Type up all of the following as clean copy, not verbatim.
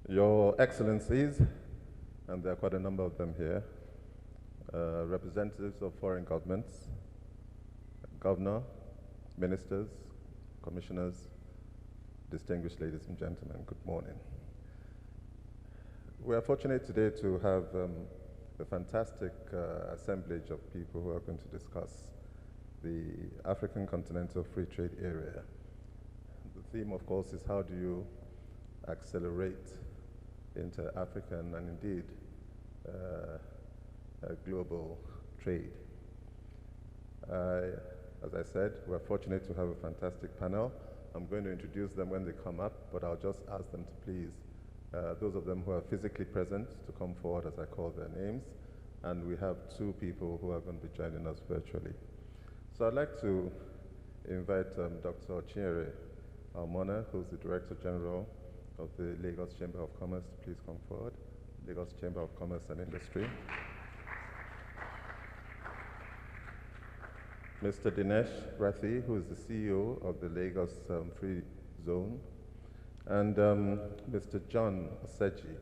Your Excellencies, and there are quite a number of them here, representatives of foreign governments, Governor, ministers, commissioners, distinguished ladies and gentlemen, good morning. We are fortunate today to have a fantastic assemblage of people who are going to discuss the African Continental Free Trade Area. The theme, of course, is how do you accelerate inter-African and indeed global trade. As I said, we're fortunate to have a fantastic panel. I'm going to introduce them when they come up, but I'll just ask them to please, those of them who are physically present, to come forward as I call their names. And we have two people who are going to be joining us virtually. So I'd like to invite Dr. Chinyere Almona, who's the Director General of the Lagos Chamber of Commerce, to please come forward. Lagos Chamber of Commerce and Industry. Mr. Dinesh Rathi, who is the CEO of the Lagos Free Zone, and Mr. John Oseji,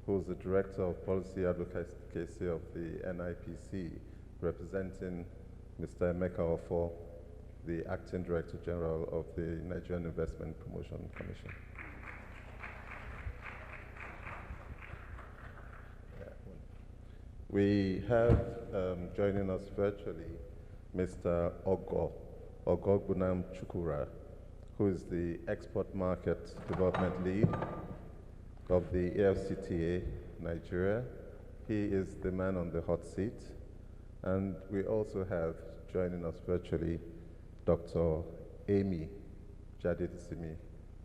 who is the Director of Policy Advocacy of the NIPC, representing Mr. Emeka Offor, the Acting Director General of the Nigerian Investment Promotion Commission. We have joining us virtually Mr. Ogoebunam Chukwurah, who is the Export Market Development Lead of the AfCFTA Nigeria. He is the man on the hot seat. And we also have joining us virtually Dr. Amy Jadesimi,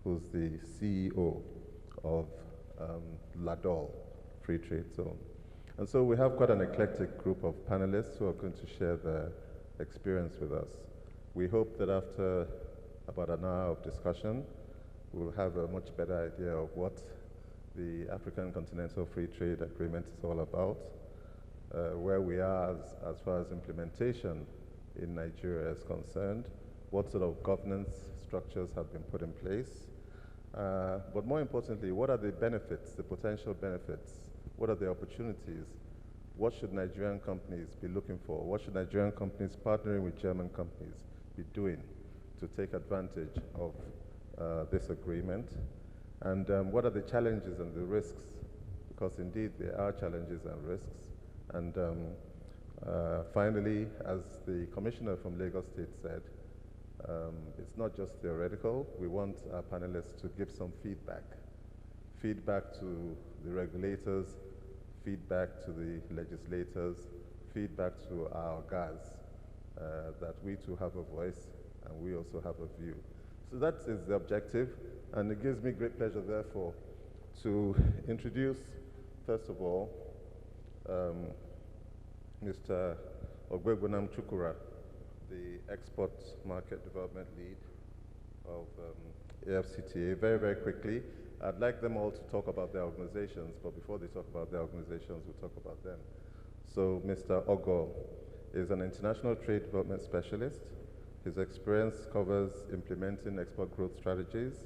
who's the CEO of LADOL Free Trade Zone. And so we have quite an eclectic group of panelists who are going to share their experience with us. We hope that after about an hour of discussion, we'll have a much better idea of what the African Continental Free Trade Agreement is all about, where we are as far as implementation in Nigeria is concerned, what sort of governance structures have been put in place, but more importantly, what are the benefits, the potential benefits, what are the opportunities, what should Nigerian companies be looking for, what should Nigerian companies partnering with German companies be doing to take advantage of this agreement, and what are the challenges and the risks, because indeed there are challenges and risks. And finally, as the commissioner from Lagos State said, it's not just theoretical. We want our panelists to give some feedback to the regulators, feedback to the legislators, feedback to our guys, that we too have a voice and we also have a view. So that is the objective, and it gives me great pleasure, therefore, to introduce, first of all, Mr. Ogoebunam Chukwurah, the Export Market Development Lead of AfCFTA. Very, very quickly, I'd like them all to talk about their organizations, but before they talk about their organizations, we'll talk about them. So Mr. Ogo is an international trade development specialist. His experience covers implementing export growth strategies,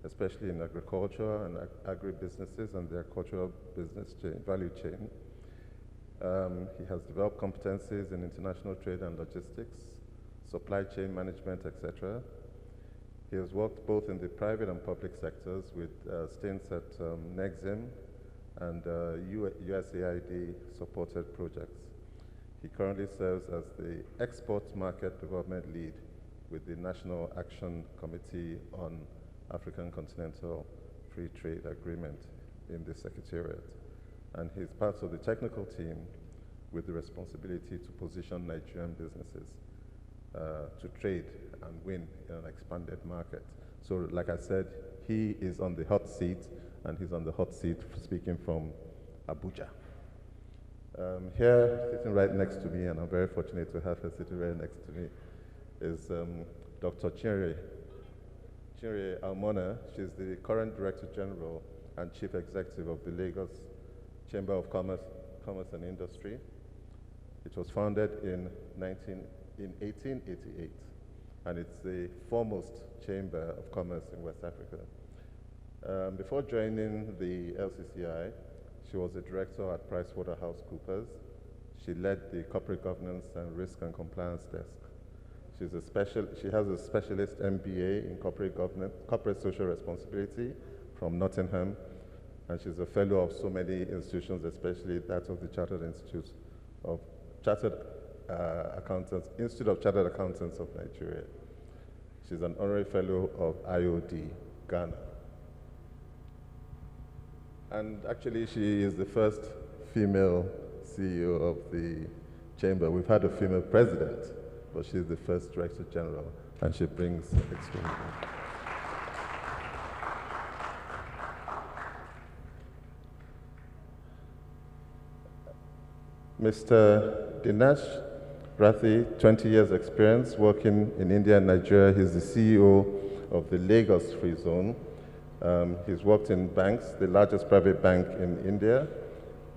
especially in agriculture and agribusinesses and their cultural business chain, value chain. He has developed competencies in international trade and logistics, supply chain management, etc. He has worked both in the private and public sectors with stints at NEXIM and USAID supported projects. He currently serves as the Export Market Development Lead with the National Action Committee on African Continental Free Trade Agreement in the Secretariat. And he's part of the technical team with the responsibility to position Nigerian businesses to trade and win in an expanded market. So like I said, he is on the hot seat, and he's on the hot seat speaking from Abuja. Here, sitting right next to me, and I'm very fortunate to have her sitting right next to me, is Dr. Chinyere Almona. She's the current Director General and Chief Executive of the Lagos Chamber of Commerce and Industry. It was founded in 1888, and it's the foremost chamber of commerce in West Africa. Before joining the LCCI, she was a director at PricewaterhouseCoopers. She led the Corporate Governance and Risk and Compliance Desk. She has a specialist MBA in corporate social responsibility from Nottingham, and she's a fellow of so many institutions, especially that of the Institute of Chartered Accountants of Nigeria. She's an honorary fellow of IOD, Ghana. And actually, she is the first female CEO of the chamber. We've had a female president, but she's the first director general, and she brings extremely. Mr. Dinesh, Rathi, 20 years experience working in India and Nigeria. He's the CEO of the Lagos Free Zone. He's worked in banks, the largest private bank in India.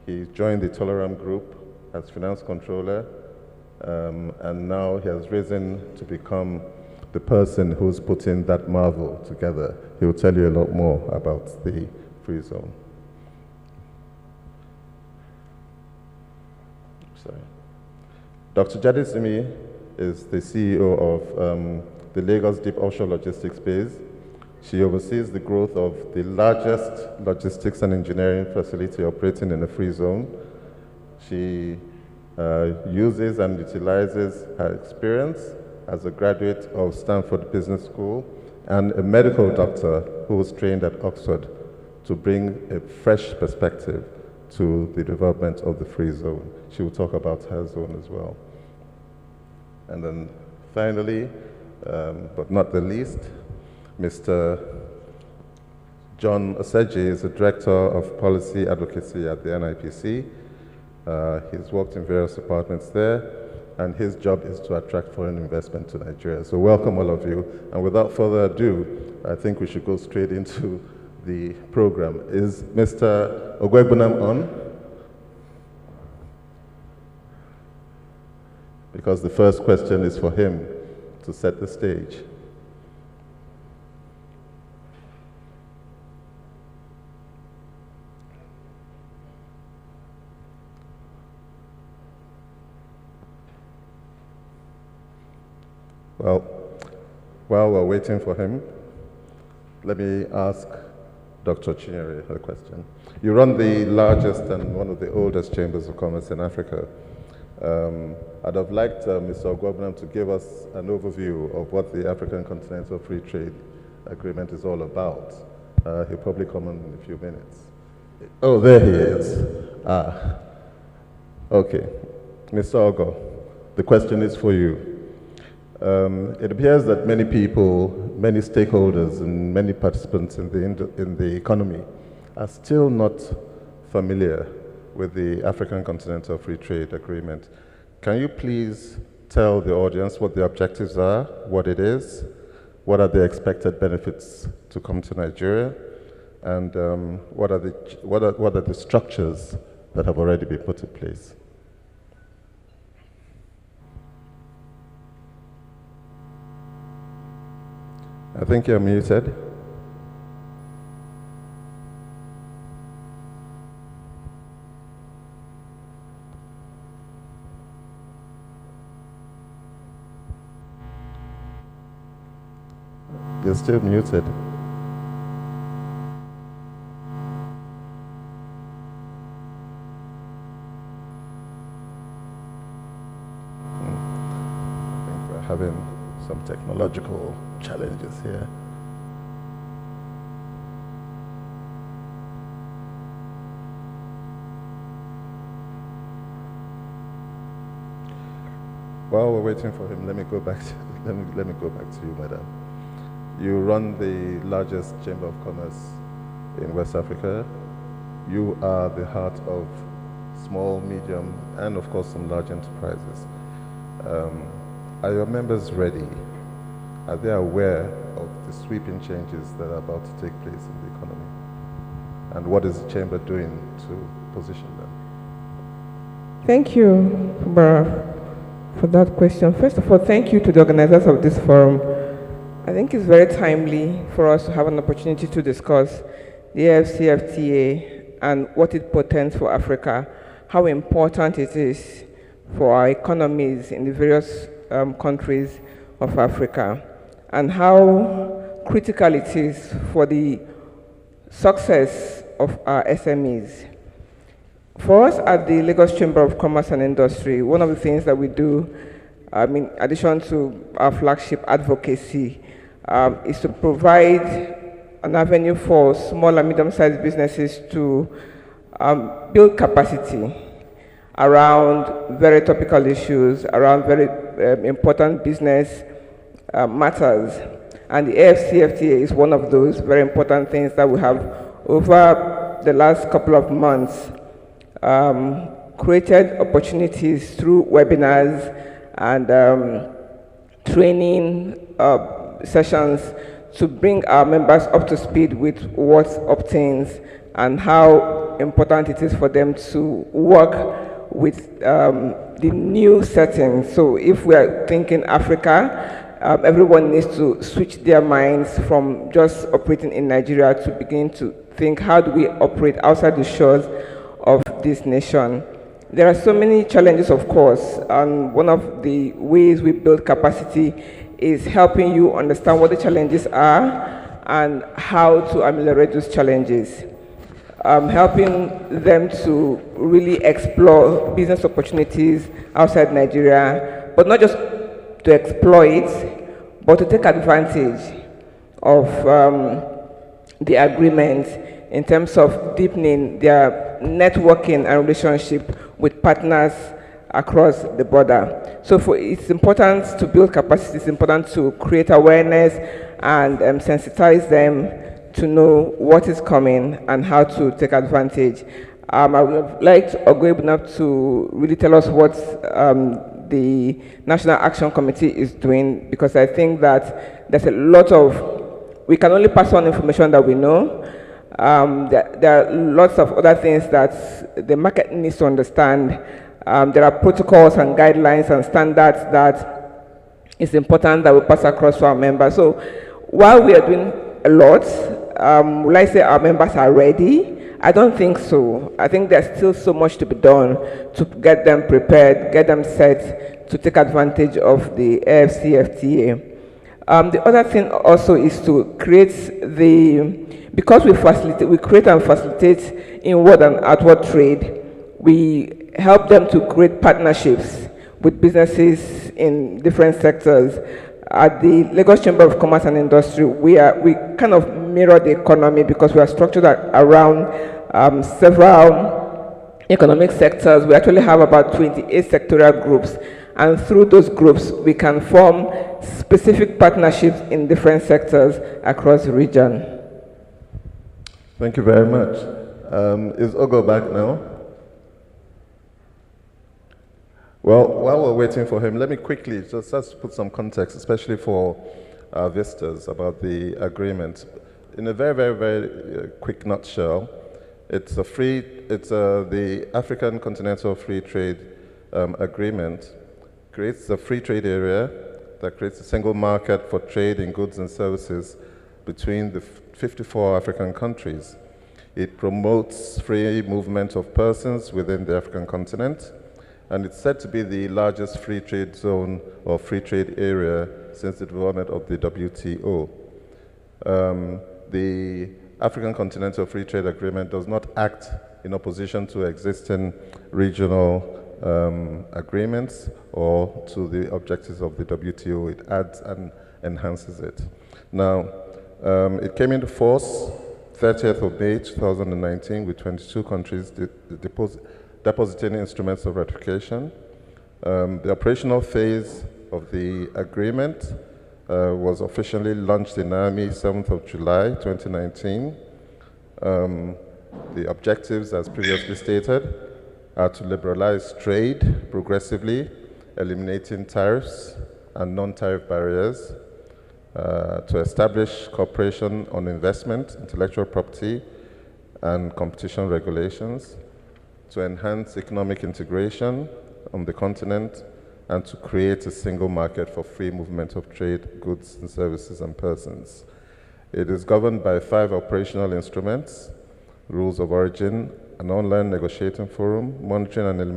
He joined the Tolaram group as finance controller, and now he has risen to become the person who's putting that marvel together. He will tell you a lot more about the Free Zone. Sorry. Dr. Jadesimi is the CEO of the Lagos Deep Offshore Logistics Base. She oversees the growth of the largest logistics and engineering facility operating in the Free Zone. She uses and utilizes her experience as a graduate of Stanford Business School and a medical doctor who was trained at Oxford to bring a fresh perspective to the development of the Free Zone. She will talk about her zone as well. And then finally, but not the least, Mr. John Oseji is the Director of Policy Advocacy at the NIPC. He's worked in various departments there, and his job is to attract foreign investment to Nigeria. So welcome all of you. And without further ado, I think we should go straight into the program. Is Mr. Ogoebunam on? Because the first question is for him to set the stage. Well, while we're waiting for him, let me ask Dr. Chinyere a question. You run the largest and one of the oldest chambers of commerce in Africa. I'd have liked Mr. Ogoebunam to give us an overview of what the African Continental Free Trade Agreement is all about. He'll probably come on in a few minutes. Oh, there he is. Okay. Mr. Ogo, the question is for you. It appears that many people, many stakeholders, and many participants in the economy are still not familiar with the African Continental Free Trade Agreement. Can you please tell the audience what the objectives are, what it is, what are the expected benefits to come to Nigeria, and what are the structures that have already been put in place? I think you're muted. You're still muted. I think we're having some technological challenges here. While we're waiting for him, let me go back to you, madam. You run the largest chamber of commerce in West Africa. You are the heart of small, medium, and of course some large enterprises. Are your members ready? Are they aware of the sweeping changes that are about to take place in the economy? And what is the chamber doing to position them? Thank you, Fubara, for that question. First of all, thank you to the organizers of this forum. I think it's very timely for us to have an opportunity to discuss the AfCFTA and what it portends for Africa, how important it is for our economies in the various countries of Africa, and how critical it is for the success of our SMEs. For us at the Lagos Chamber of Commerce and Industry, one of the things that we do, in addition to our flagship advocacy, is to provide an avenue for small and medium-sized businesses to build capacity around very topical issues, around very important business matters. And the AfCFTA is one of those very important things that we have over the last couple of months created opportunities through webinars and training sessions to bring our members up to speed with what obtains and how important it is for them to work with the new settings. So if we are thinking Africa, everyone needs to switch their minds from just operating in Nigeria to begin to think, how do we operate outside the shores of this nation? There are so many challenges, of course, and one of the ways we build capacity is helping you understand what the challenges are and how to ameliorate those challenges. Helping them to really explore business opportunities outside Nigeria, but not just to exploit, but to take advantage of the agreement in terms of deepening their networking and relationship with partners across the border. So it's important to build capacity, it's important to create awareness and sensitize them to know what is coming and how to take advantage. I would like Ogoebunam to really tell us what the National Action Committee is doing, because I think that there's a lot of, we can only pass on information that we know. There are lots of other things that the market needs to understand. There are protocols and guidelines and standards that it's important that we pass across to our members. So while we are doing a lot, will I say our members are ready? I don't think so. I think there's still so much to be done to get them prepared, get them set to take advantage of the AfCFTA. The other thing also is to create because we create and facilitate inward and outward trade, we help them to create partnerships with businesses in different sectors. At the Lagos Chamber of Commerce and Industry, we kind of mirror the economy because we are structured around several economic sectors. We actually have about 28 sectorial groups, and through those groups, we can form specific partnerships in different sectors across the region. Thank you very much. Is Ogo back now? Well, while we're waiting for him, let me quickly just put some context, especially for our visitors, about the agreement. In a very, very, very quick nutshell, it's the African Continental Free Trade Agreement creates a free trade area that creates a single market for trade in goods and services between the 54 African countries. It promotes free movement of persons within the African continent, and it's said to be the largest free trade zone or free trade area since the development of the WTO. The African Continental Free Trade Agreement does not act in opposition to existing regional agreements or to the objectives of the WTO. It adds and enhances it. Now, it came into force 30th of May 2019 with 22 countries depositing instruments of ratification. The operational phase of the agreement was officially launched in Niamey 7th of July 2019. The objectives, as previously stated, are to liberalize trade progressively, eliminating tariffs and non-tariff barriers, to establish cooperation on investment, intellectual property, and competition regulations, to enhance economic integration on the continent, and to create a single market for free movement of trade, goods and services and persons. It is governed by 5 operational instruments: rules of origin, an online negotiating forum, monitoring and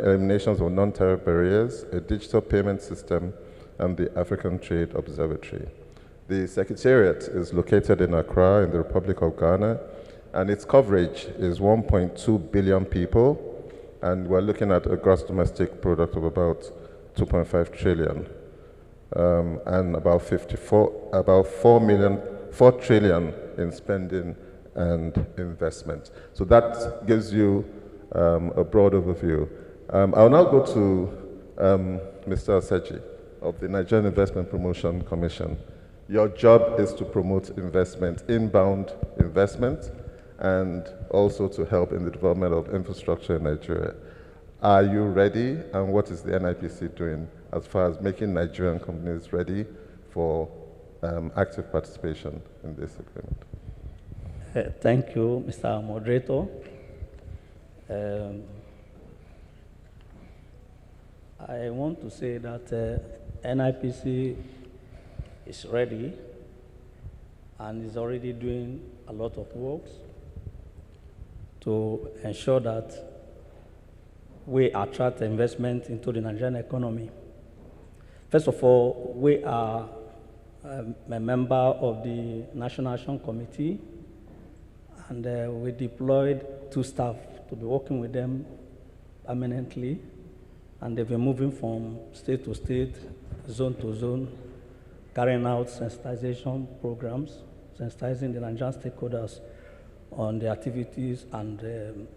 eliminations of non-tariff barriers, a digital payment system, and the African Trade Observatory. The Secretariat is located in Accra in the Republic of Ghana, and its coverage is 1.2 billion people, and we're looking at a gross domestic product of about 2.5 trillion, and about 4 trillion in spending and investment. So that gives you a broad overview. I'll now go to Mr. Aseji of the Nigerian Investment Promotion Commission. Your job is to promote investment, inbound investment, and also to help in the development of infrastructure in Nigeria. Are you ready, and what is the NIPC doing as far as making Nigerian companies ready for active participation in this agreement? Thank you, Mr. Moderator. I want to say that NIPC is ready and is already doing a lot of work to ensure that we attract investment into the Nigerian economy. First of all, we are a member of the National Action Committee, and we deployed 2 staff to be working with them permanently, and they've been moving from state to state, zone to zone, carrying out sensitization programs, sensitizing the Nigerian stakeholders on the activities and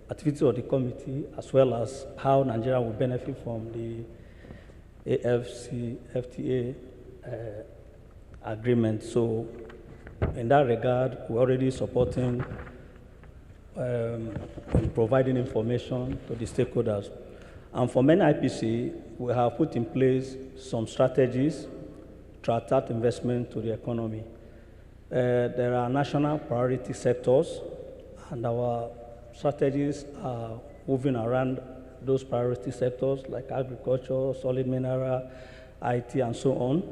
activities of the committee, as well as how Nigeria will benefit from the AfCFTA agreement. So in that regard, we're already supporting providing information to the stakeholders. And for NIPC, we have put in place some strategies to attract investment to the economy. There are national priority sectors, and our strategies are moving around those priority sectors like agriculture, solid mineral, IT, and so on.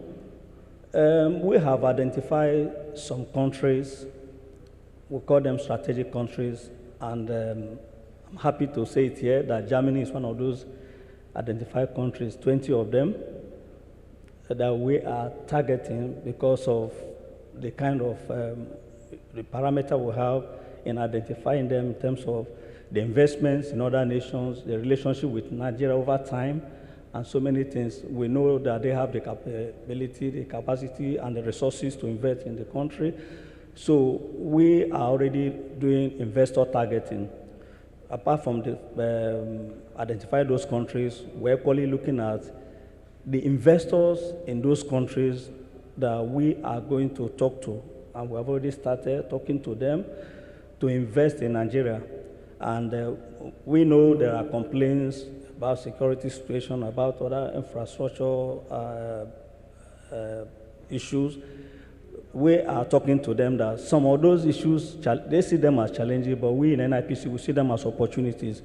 We have identified some countries, we call them strategic countries, and I'm happy to say it here that Germany is one of those identified countries, 20 of them, that we are targeting because of the kind of the parameter we have in identifying them in terms of the investments in other nations, the relationship with Nigeria over time, and so many things. We know that they have the capability, the capacity, and the resources to invest in the country. So we are already doing investor targeting. Apart from the identify those countries, we're equally looking at the investors in those countries that we are going to talk to, and we have already started talking to them to invest in Nigeria. And we know there are complaints about security situation, about other infrastructure issues. We are talking to them that some of those issues, they see them as challenging, but we in NIPC, we see them as opportunities.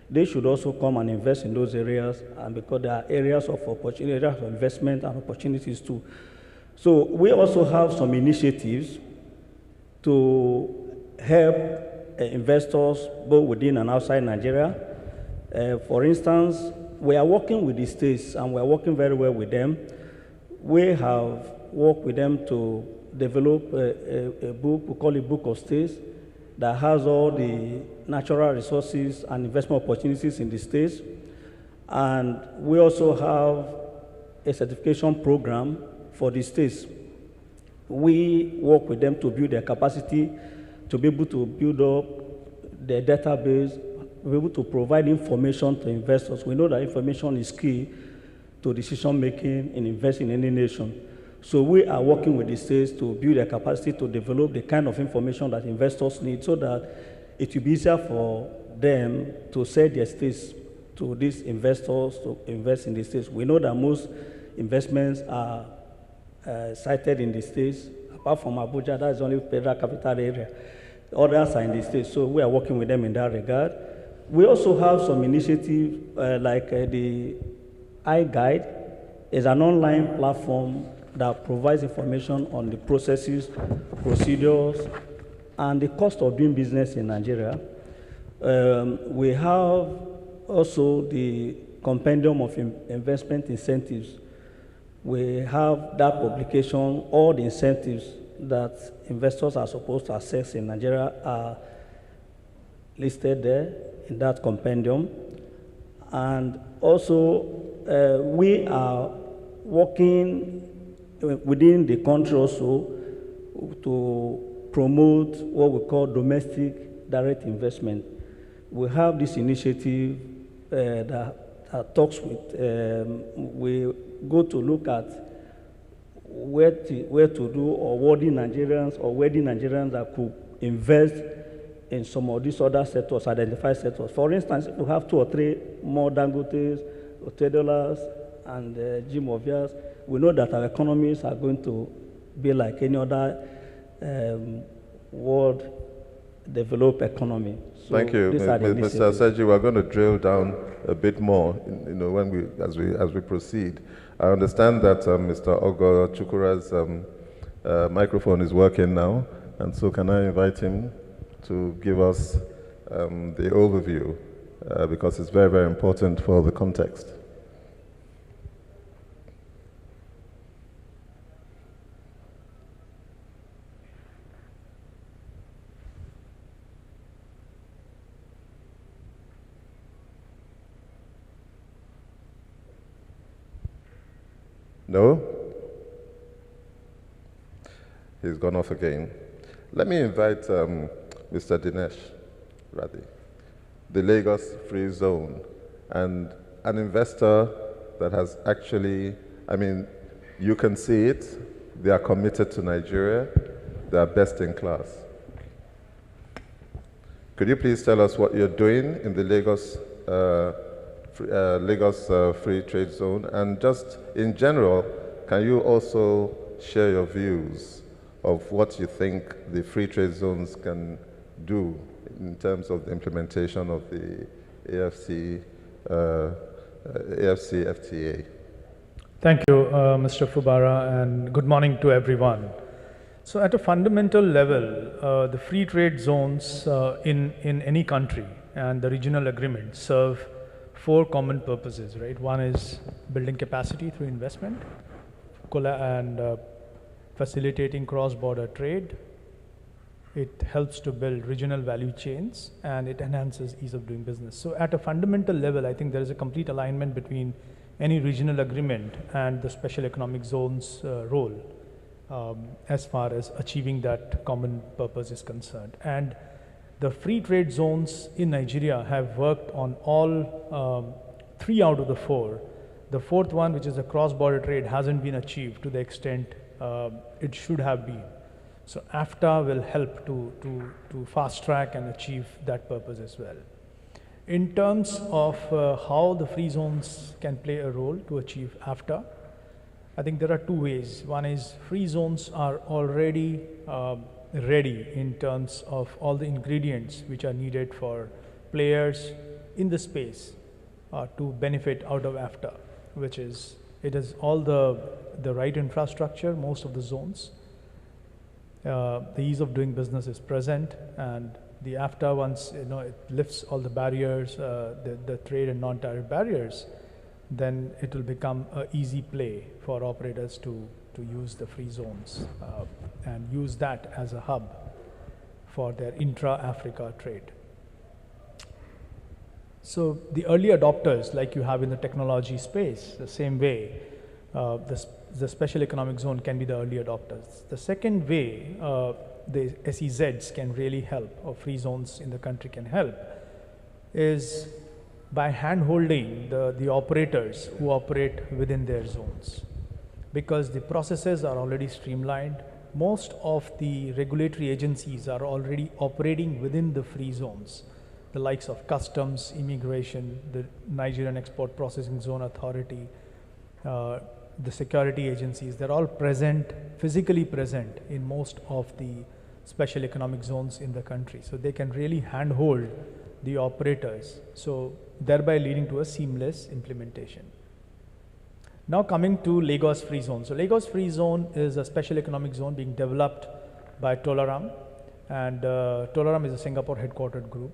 They should also come and invest in those areas, and because there are areas of opportunity, areas of investment and opportunities too. So we also have some initiatives to help investors both within and outside Nigeria. For instance, we are working with the states, and we are working very well with them. We have worked with them to develop a book, we call it Book of States, that has all the natural resources and investment opportunities in the states. And we also have a certification program for the states. We work with them to build their capacity, to be able to build up their database, be able to provide information to investors. We know that information is key to decision making in investing in any nation. So we are working with the states to build their capacity to develop the kind of information that investors need, so that it will be easier for them to sell their states to these investors to invest in the states. We know that most investments are sited in the states. Apart from Abuja, that's only federal capital area. Others are in the states, so we are working with them in that regard. We also have some initiatives like the iGuide is an online platform that provides information on the processes, procedures, and the cost of doing business in Nigeria. We have also the compendium of investment incentives. We have that publication, all the incentives that investors are supposed to access in Nigeria are listed there in that compendium. And also, we are working within the country also to promote what we call domestic direct investment. We have this initiative that talks with, we go to look at where to do or worthy Nigerians that could invest in some of these other sectors, identified sectors. For instance, if we have 2 or 3 more Dangotes, $10, and G-Movias, we know that our economies are going to be like any other world developed economy. So thank you, Mr. Sergi. We're going to drill down a bit more, as we proceed. I understand that Mr. Chukwurah's microphone is working now, and so can I invite him to give us the overview, because it's very, very important for the context. No? He's gone off again. Let me invite Mr. Dinesh, Rathi, the Lagos Free Zone, and an investor that has actually, you can see it, they are committed to Nigeria, they are best in class. Could you please tell us what you're doing in the Lagos Free Trade Zone, and just in general, can you also share your views of what you think the free trade zones can do in terms of the implementation of the AfCFTA? Thank you, Mr. Fubara, and good morning to everyone. So at a fundamental level, the free trade zones in any country and the regional agreement serve 4 common purposes, right? One is building capacity through investment and facilitating cross-border trade. It helps to build regional value chains, and it enhances ease of doing business. So at a fundamental level, I think there is a complete alignment between any regional agreement and the special economic zones role as far as achieving that common purpose is concerned. And the free trade zones in Nigeria have worked on all 3 out of the 4. The 4th one, which is the cross-border trade, hasn't been achieved to the extent it should have been. So AfTA will help to fast track and achieve that purpose as well. In terms of how the free zones can play a role to achieve AfTA, I think there are 2 ways. One is free zones are already ready in terms of all the ingredients which are needed for players in the space to benefit out of AfTA, which is, it has all the right infrastructure, most of the zones. The ease of doing business is present, and the AfTA, once it lifts all the barriers, the trade and non-tariff barriers, then it will become an easy play for operators to use the free zones and use that as a hub for their intra-Africa trade. So the early adopters, like you have in the technology space, the same way, the special economic zone can be the early adopters. The second way the SEZs can really help, or free zones in the country can help, is by hand-holding the operators who operate within their zones. Because the processes are already streamlined, most of the regulatory agencies are already operating within the free zones. The likes of customs, immigration, the Nigerian Export Processing Zone Authority, the security agencies, they're all present, physically present in most of the special economic zones in the country. So they can really handhold the operators, so thereby leading to a seamless implementation. Now coming to Lagos Free Zone. So Lagos Free Zone is a special economic zone being developed by Tolaram, and Tolaram is a Singapore headquartered group.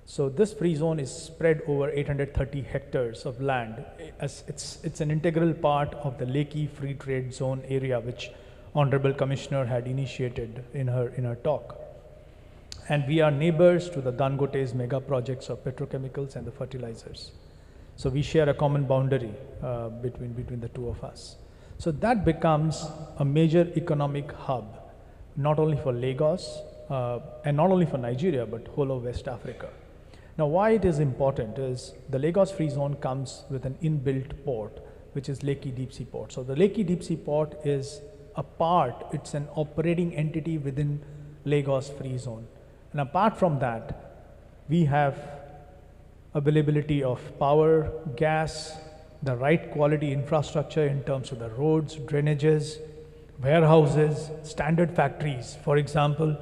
So this free zone is spread over 830 hectares of land. It's an integral part of the Lekki Free Trade Zone area, which Honorable Commissioner had initiated in her talk. And we are neighbors to the Dangote's mega projects of petrochemicals and the fertilizers. So we share a common boundary between the two of us. So that becomes a major economic hub, not only for Lagos and not only for Nigeria, but whole of West Africa. Now, why it is important is the Lagos Free Zone comes with an inbuilt port, which is Lekki Deep Sea Port. So the Lekki Deep Sea Port is a part, it's an operating entity within Lagos Free Zone. And apart from that, we have availability of power, gas, the right quality infrastructure in terms of the roads, drainages, warehouses, standard factories. For example,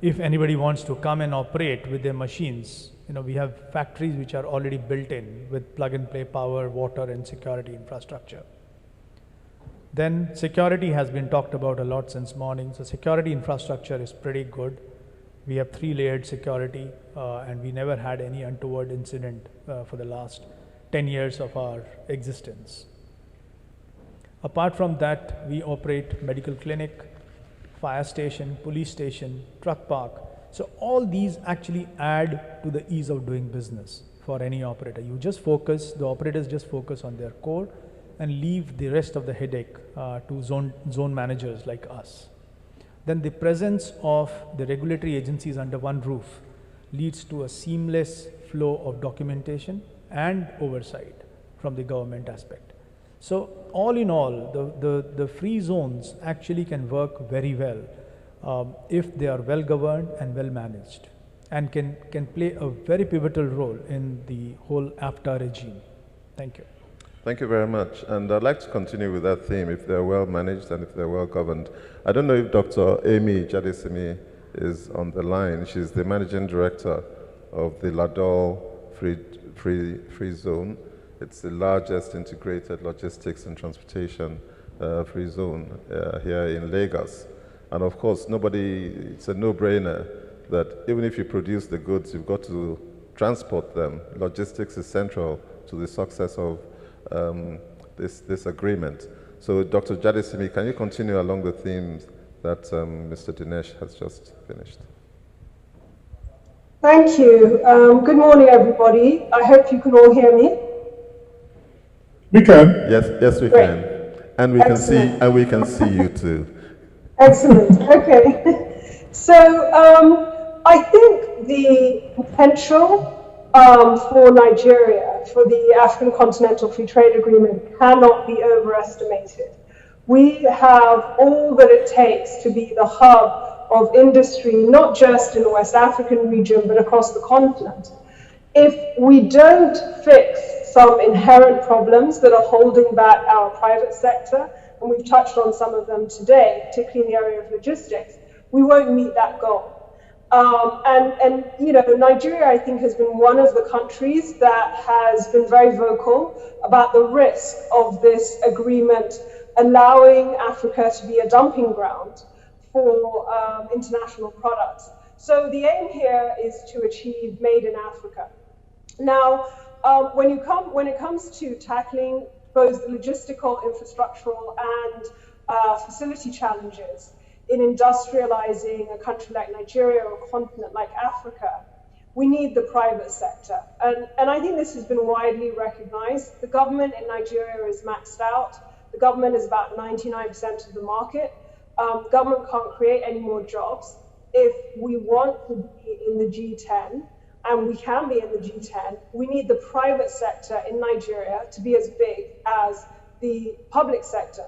if anybody wants to come and operate with their machines, we have factories which are already built in with plug-and-play power, water, and security infrastructure. Then security has been talked about a lot since morning. So security infrastructure is pretty good. We have 3-layered security, and we never had any untoward incident for the last 10 years of our existence. Apart from that, we operate medical clinic, fire station, police station, truck park. So all these actually add to the ease of doing business for any operator. The operators just focus on their core and leave the rest of the headache to zone managers like us. Then the presence of the regulatory agencies under one roof leads to a seamless flow of documentation and oversight from the government aspect. So all in all, the free zones actually can work very well if they are well governed and well managed, and can play a very pivotal role in the whole AfCFTA regime. Thank you. Thank you very much. And I'd like to continue with that theme, if they're well managed and if they're well governed. I don't know if Dr. Amy Jadesimi is on the line. She's the Managing Director of the LADOL Free Zone. It's the largest integrated logistics and transportation free zone here in Lagos. And of course, it's a no-brainer that even if you produce the goods, you've got to transport them. Logistics is central to the success of this agreement. So Dr. Jadesimi, can you continue along the themes that Mr. Dinesh has just finished? Thank you. Good morning, everybody. I hope you can all hear me. We can. Yes, we Great. can. And we can see you too. Excellent. Okay. So I think the potential for Nigeria, for the African Continental Free Trade Agreement, cannot be overestimated. We have all that it takes to be the hub of industry, not just in the West African region, but across the continent. If we don't fix some inherent problems that are holding back our private sector, and we've touched on some of them today, particularly in the area of logistics, we won't meet that goal. Nigeria, I think, has been one of the countries that has been very vocal about the risk of this agreement allowing Africa to be a dumping ground for international products. So the aim here is to achieve Made in Africa. Now, when it comes to tackling both the logistical, infrastructural, and facility challenges in industrializing a country like Nigeria or a continent like Africa, we need the private sector. And I think this has been widely recognized. The government in Nigeria is maxed out. The government is about 99% of the market. Government can't create any more jobs. If we want to be in the G10, and we can be in the G10, we need the private sector in Nigeria to be as big as the public sector.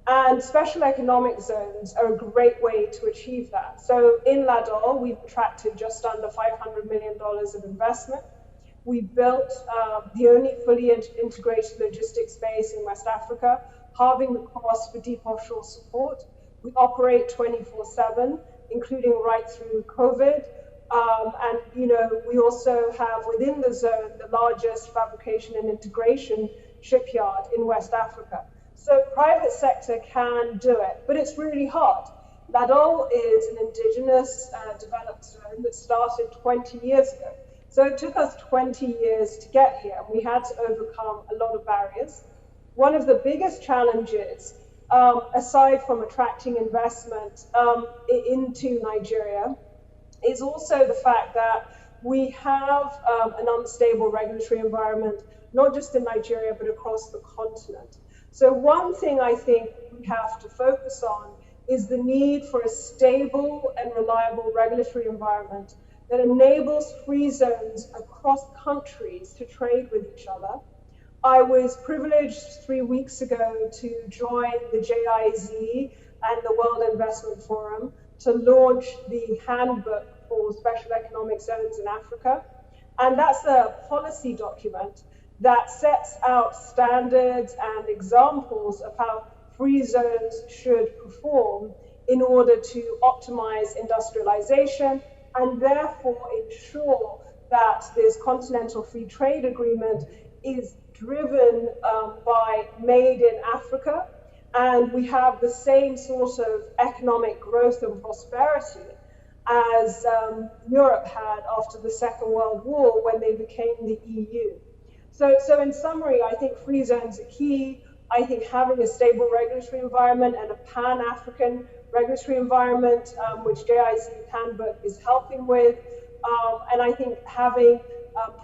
And special economic zones are a great way to achieve that. So in LADOL, we've attracted just under $500 million of investment. We built the only fully integrated logistics space in West Africa, halving the cost for deep offshore support. We operate 24/7, including right through COVID. And we also have within the zone the largest fabrication and integration shipyard in West Africa. So private sector can do it, but it's really hard. LADOL is an indigenous developed zone that started 20 years ago. So it took us 20 years to get here, and we had to overcome a lot of barriers. One of the biggest challenges, aside from attracting investment into Nigeria, is also the fact that we have an unstable regulatory environment, not just in Nigeria, but across the continent. So one thing I think we have to focus on is the need for a stable and reliable regulatory environment that enables free zones across countries to trade with each other. I was privileged 3 weeks ago to join the JIZ and the World Investment Forum to launch the Handbook for Special Economic Zones in Africa. And that's a policy document that sets out standards and examples of how free zones should perform in order to optimize industrialization and therefore ensure that this Continental Free Trade Agreement is driven by Made in Africa, and we have the same sort of economic growth and prosperity as Europe had after the Second World War when they became the EU. So in summary, I think free zones are key. I think having a stable regulatory environment and a pan-African regulatory environment, which JIZ Handbook is helping with, and I think having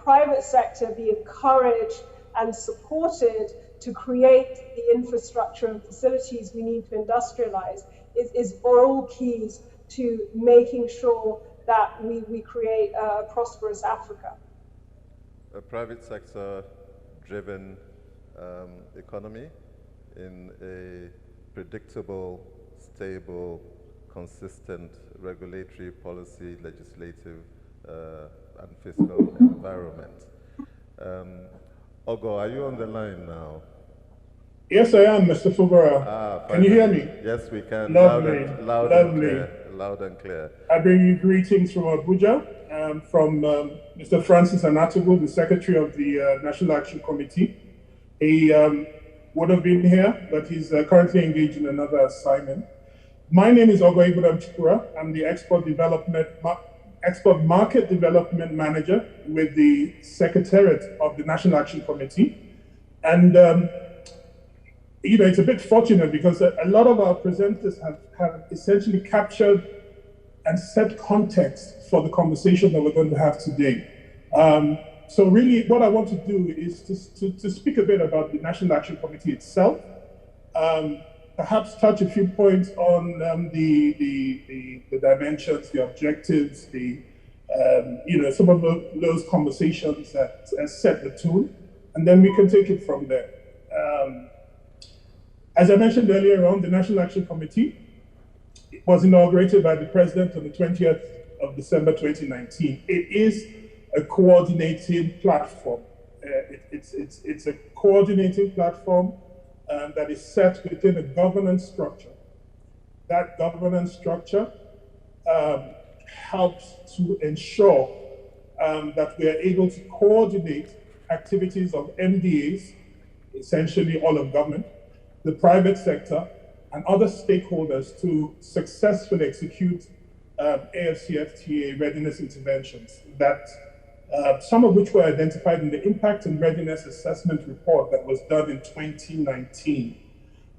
private sector be encouraged and supported to create the infrastructure and facilities we need to industrialize is all keys to making sure that we create a prosperous Africa. A private sector driven economy in a predictable, stable, consistent regulatory policy, legislative and fiscal environment. Ogo, are you on the line now? Yes, I am, Mr. Fubara. Can you hear me? Yes, we can. Lovely. Loud and clear. Loud and clear. I bring you greetings from Abuja, from Mr. Francis Anatogo, the Secretary of the National Action Committee. He would have been here, but he's currently engaged in another assignment. My name is Ogoebunam Chukwurah. I'm the Export Market Development Manager with the Secretariat of the National Action Committee. And it's a bit fortunate because a lot of our presenters have essentially captured and set context for the conversation that we're going to have today. So really what I want to do is to speak a bit about the National Action Committee itself, perhaps touch a few points on the dimensions, the objectives, some of those conversations that set the tone, and then we can take it from there. As I mentioned earlier on, the National Action Committee was inaugurated by the President on the 20th of December 2019. It is a coordinating platform. It's a coordinating platform that is set within a governance structure. That governance structure helps to ensure that we are able to coordinate activities of MDAs, essentially all of government, the private sector, and other stakeholders to successfully execute AfCFTA readiness interventions, that some of which were identified in the Impact and Readiness Assessment Report that was done in 2019.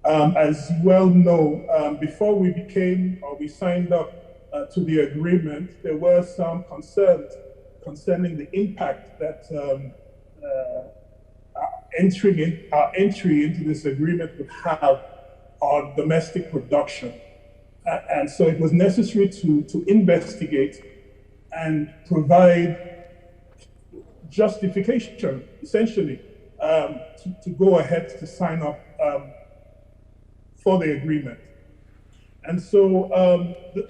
As you well know, before we signed up to the agreement, there were some concerns concerning the impact that our entry into this agreement would have on domestic production. And so it was necessary to investigate and provide justification, essentially, to go ahead to sign up for the agreement. And so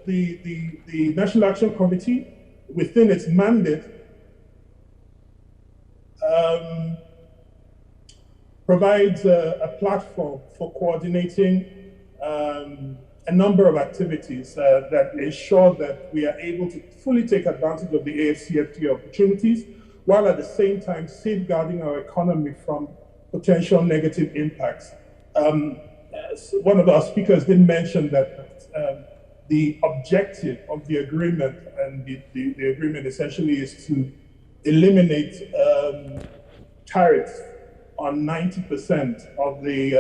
the National Action Committee, within its mandate, provides a platform for coordinating a number of activities that ensure that we are able to fully take advantage of the AfCFTA opportunities, while at the same time safeguarding our economy from potential negative impacts. One of our speakers did mention that the objective of the agreement, and the agreement essentially is to eliminate tariffs on 90% of the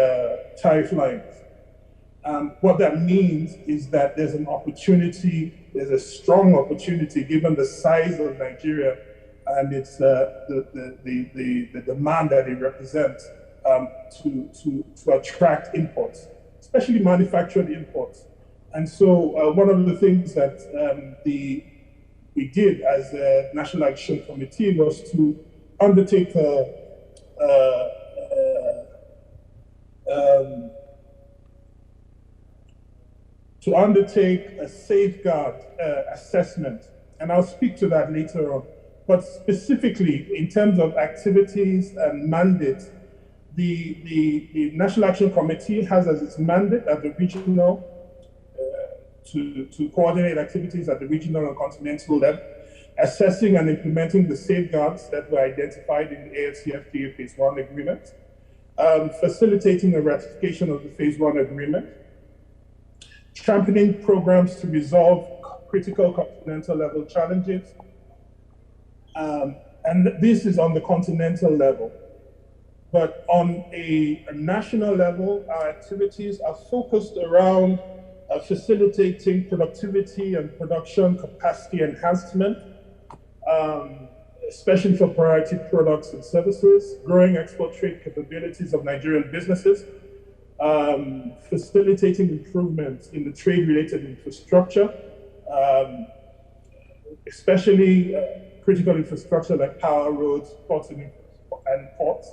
tariff lines. What that means is that there's an opportunity, there's a strong opportunity given the size of Nigeria and it's the demand that it represents to attract imports, especially manufactured imports. And so one of the things that we did as a National Action Committee was to undertake a safeguard assessment, and I'll speak to that later on. But specifically, in terms of activities and mandates, the National Action Committee has as its mandate at the regional to coordinate activities at the regional and continental level, assessing and implementing the safeguards that were identified in the AfCFTA Phase 1 agreement, facilitating a ratification of the Phase 1 agreement, championing programs to resolve critical continental level challenges, and this is on the continental level. But on a national level, our activities are focused around facilitating productivity and production capacity enhancement, especially for priority products and services, growing export trade capabilities of Nigerian businesses, facilitating improvements in the trade-related infrastructure, especially critical infrastructure like power, roads, ports, and ports,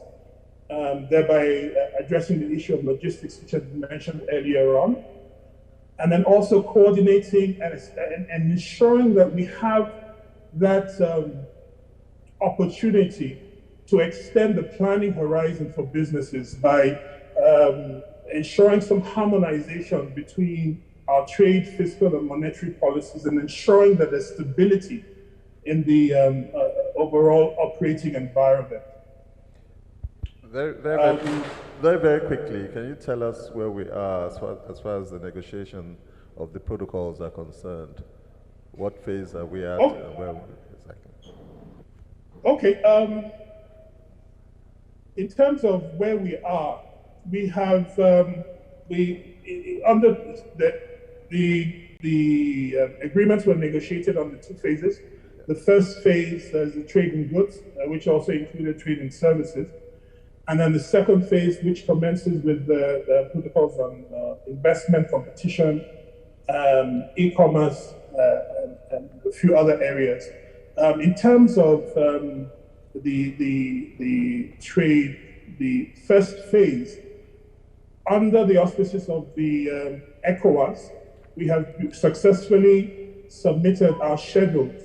thereby addressing the issue of logistics, which has been mentioned earlier on. And then also coordinating and ensuring that we have that opportunity to extend the planning horizon for businesses by ensuring some harmonization between our trade, fiscal, and monetary policies, and ensuring that there's stability in the overall operating environment. Very quickly, can you tell us where we are as far as the negotiation of the protocols are concerned? What phase are we at? Oh. And where exactly? Okay. In terms of where we are, we have under the agreements were negotiated on the two phases. The first phase is the trade in goods, which also included trade in services. And then the second phase, which commences with the protocols on investment, competition, e-commerce, and a few other areas. In terms of the trade, the first phase, under the auspices of the ECOWAS, we have successfully submitted our schedules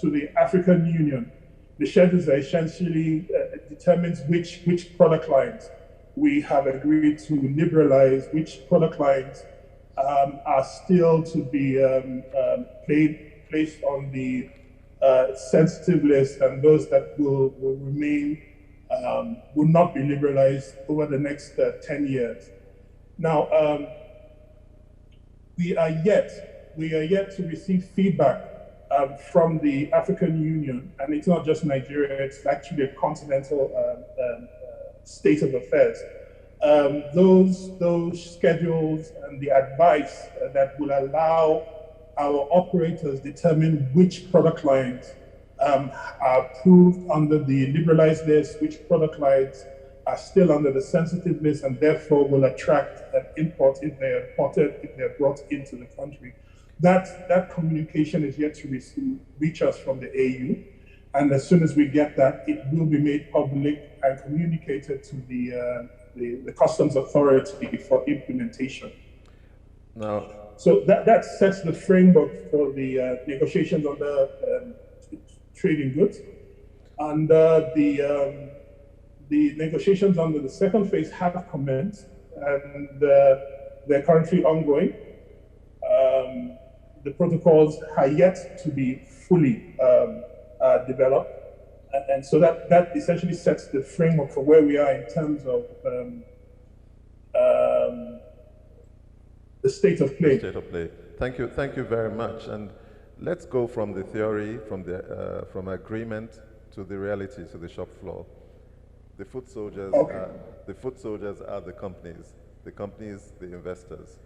to the African Union. The schedules are essentially determines which product lines we have agreed to liberalize, which product lines are still to be placed on the sensitive list, and those that will remain will not be liberalized over the next 10 years. Now, we are yet to receive feedback from the African Union, and it's not just Nigeria, it's actually a continental state of affairs. Those schedules and the advice that will allow our operators determine which product lines are approved under the liberalized list, which product lines are still under the sensitive list, and therefore will attract imports if they are imported, if they are brought into the country. That communication is yet to reach us from the AU, and as soon as we get that, it will be made public and communicated to the customs authority for implementation. Now, so that sets the framework for the negotiations on the trading goods, and the negotiations under the second phase have commenced, and they're currently ongoing. The protocols are yet to be fully developed. And so that essentially sets the framework for where we are in terms of the state of play. State of play. Thank you very much. And let's go from the theory, from agreement to the reality, to the shop floor. The foot soldiers, are the companies, the investors.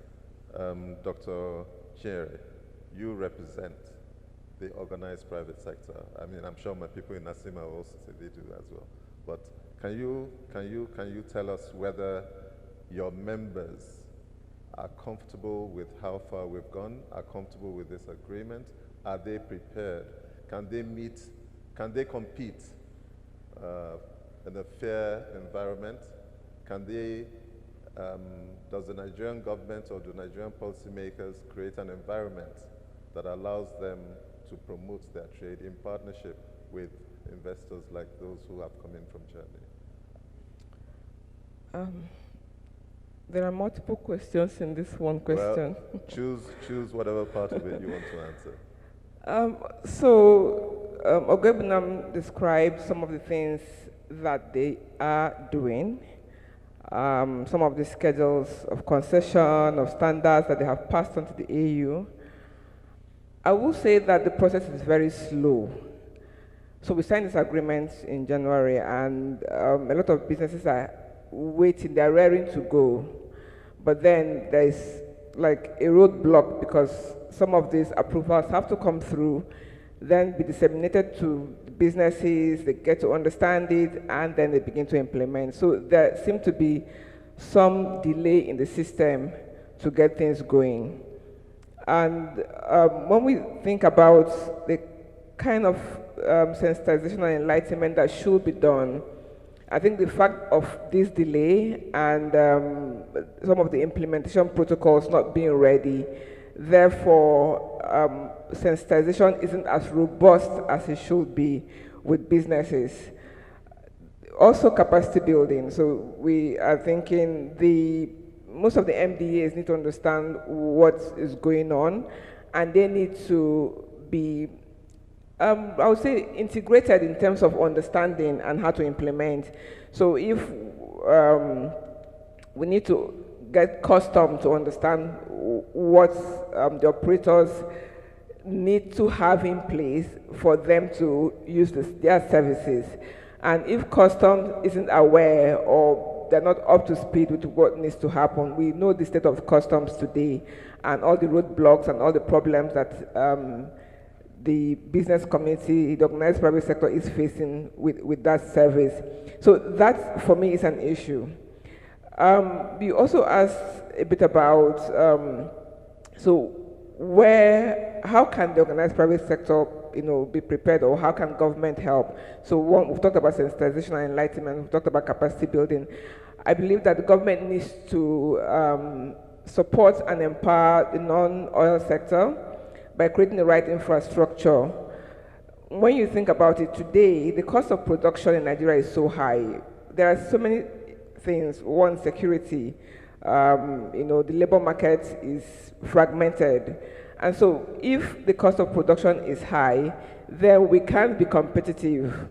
Dr. Chinyere, you represent the organized private sector. I mean, I'm sure my people in Nasima also say they do as well. But can you tell us whether your members are comfortable with how far we've gone, are comfortable with this agreement? Are they prepared? Can they compete in a fair environment? Does the Nigerian government or the Nigerian policymakers create an environment that allows them to promote their trade in partnership with investors like those who have come in from Germany? There are multiple questions in this one question. Well, choose whatever part of it you want to answer. Ogoebunam described some of the things that they are doing, some of the schedules of concession, of standards that they have passed on to the EU. I will say that the process is very slow. So we signed this agreement in January, and a lot of businesses are waiting, they're raring to go. But then there's like a roadblock because some of these approvals have to come through, then be disseminated to businesses, they get to understand it, and then they begin to implement. So there seems to be some delay in the system to get things going. And when we think about the kind of sensitization and enlightenment that should be done, I think the fact of this delay and some of the implementation protocols not being ready, therefore sensitization isn't as robust as it should be with businesses. Also capacity building. So we are thinking most of the MDAs need to understand what is going on, and they need to be, I would say, integrated in terms of understanding and how to implement. So if we need to get custom to understand what the operators need to have in place for them to use their services. And if customs isn't aware or they're not up to speed with what needs to happen, we know the state of customs today and all the roadblocks and all the problems that the business community, the organized private sector is facing with that service. So that, for me, is an issue. We also asked a bit about, how can the organized private sector, be prepared, or how can government help? So we've talked about sensitization and enlightenment, we've talked about capacity building. I believe that the government needs to support and empower the non-oil sector by creating the right infrastructure. When you think about it today, the cost of production in Nigeria is so high. There are so many things. One, security. The labor market is fragmented. And so if the cost of production is high, then we can't be competitive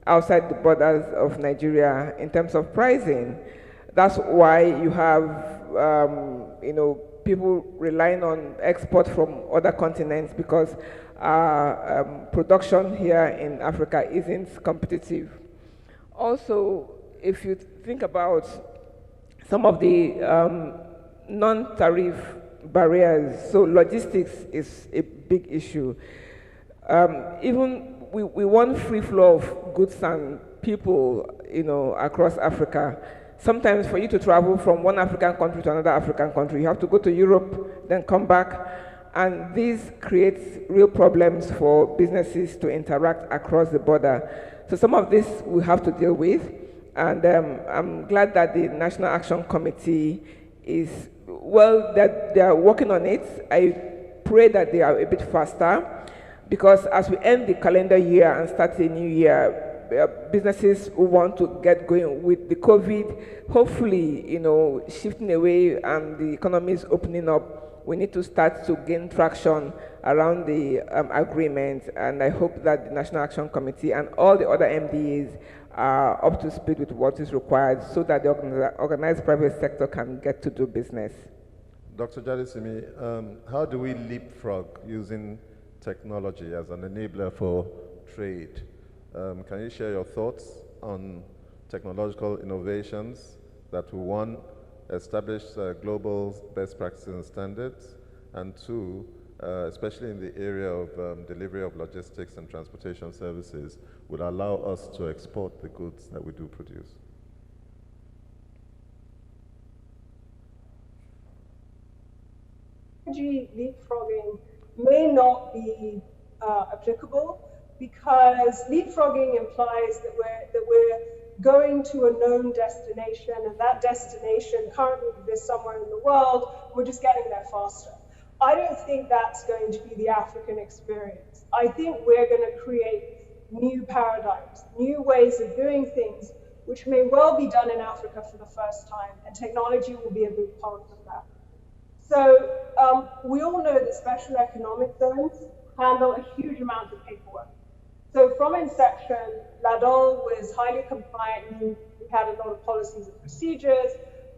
outside the borders of Nigeria in terms of pricing. That's why you have, people relying on export from other continents because our production here in Africa isn't competitive. Also, if you think about some of the non-tariff barriers, so logistics is a big issue. Even we want free flow of goods and people, across Africa. Sometimes for you to travel from one African country to another African country, you have to go to Europe, then come back, and this creates real problems for businesses to interact across the border. So some of this we have to deal with, and I'm glad that the National Action Committee is, that they are working on it. I pray that they are a bit faster, because as we end the calendar year and start the new year, businesses who want to get going with the COVID, hopefully, shifting away and the economy is opening up, we need to start to gain traction around the agreement. And I hope that the National Action Committee and all the other MDAs are up to speed with what is required so that the organized private sector can get to do business. Dr. Jadesimi, how do we leapfrog using technology as an enabler for trade? Can you share your thoughts on technological innovations that will, one, establish global best practices and standards, and two, especially in the area of delivery of logistics and transportation services, will allow us to export the goods that we do produce? Technology leapfrogging may not be applicable because leapfrogging implies that we're going to a known destination, and that destination currently exists somewhere in the world. We're just getting there faster. I don't think that's going to be the African experience. I think we're going to create new paradigms, new ways of doing things, which may well be done in Africa for the first time, and technology will be a big part of that. So we all know that special economic zones handle a huge amount of paperwork. So from inception, LADOL was highly compliant. We had a lot of policies and procedures,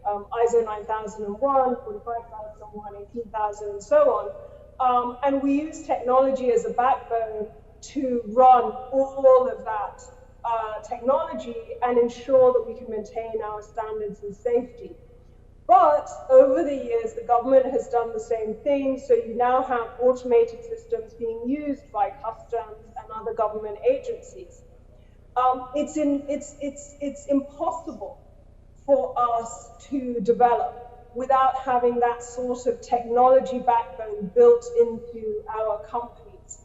ISO 9001, 45001, 18000, and so on. And we use technology as a backbone to run all of that technology and ensure that we can maintain our standards and safety. But over the years, the government has done the same thing. So you now have automated systems being used by customs and other government agencies. It's impossible for us to develop without having that sort of technology backbone built into our companies.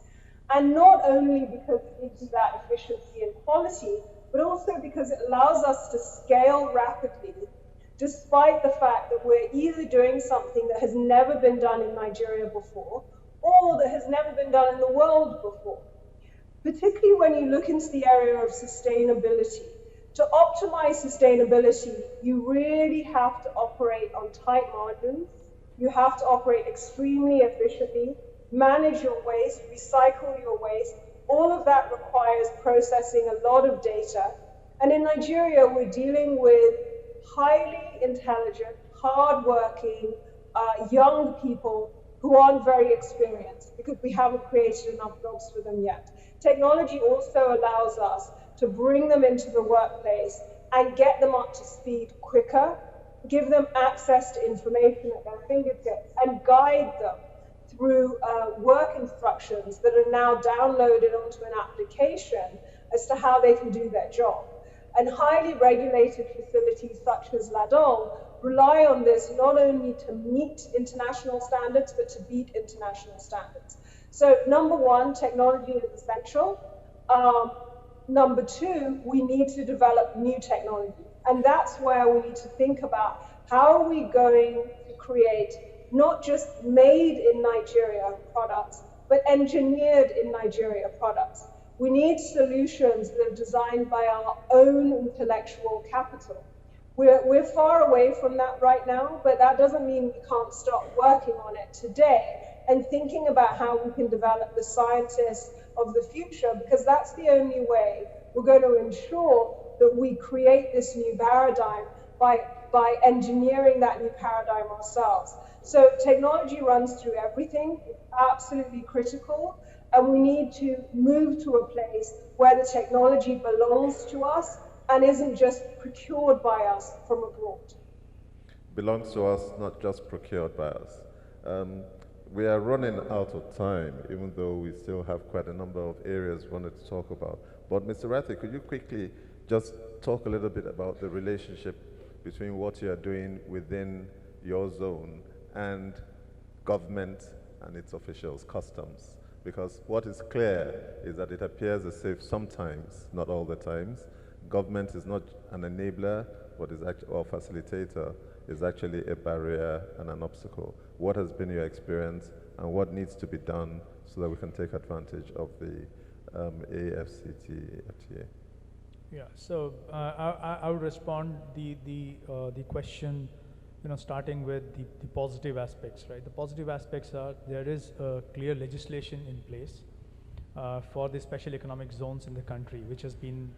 And not only because it gives you that efficiency and quality, but also because it allows us to scale rapidly, despite the fact that we're either doing something that has never been done in Nigeria before, or that has never been done in the world before. Particularly when you look into the area of sustainability. To optimize sustainability, you really have to operate on tight margins. You have to operate extremely efficiently, manage your waste, recycle your waste. All of that requires processing a lot of data. And in Nigeria, we're dealing with highly intelligent, hardworking, young people who aren't very experienced because we haven't created enough jobs for them yet. Technology also allows us to bring them into the workplace and get them up to speed quicker, give them access to information at their fingertips, and guide them through work instructions that are now downloaded onto an application as to how they can do their job. And highly regulated facilities such as LADOL rely on this not only to meet international standards, but to beat international standards. So number one, technology is essential. Number two, we need to develop new technology. And that's where we need to think about how are we going to create not just made in Nigeria products, but engineered in Nigeria products. We need solutions that are designed by our own intellectual capital. We're far away from that right now, but that doesn't mean we can't start working on it today and thinking about how we can develop the scientists of the future, because that's the only way we're going to ensure that we create this new paradigm by engineering that new paradigm ourselves. So technology runs through everything. It's absolutely critical. And we need to move to a place where the technology belongs to us and isn't just procured by us from abroad. Belongs to us, not just procured by us. We are running out of time, even though we still have quite a number of areas we wanted to talk about. But Mr. Rathi, could you quickly just talk a little bit about the relationship between what you are doing within your zone and government and its officials, customs? Because what is clear is that it appears as if sometimes, not all the times, government is not an enabler, but is or facilitator, is actually a barrier and an obstacle. What has been your experience, and what needs to be done so that we can take advantage of the AfCFTA? Yeah, so I would respond the question, starting with the positive aspects, right? The positive aspects are there is a clear legislation in place for the special economic zones in the country, which has been,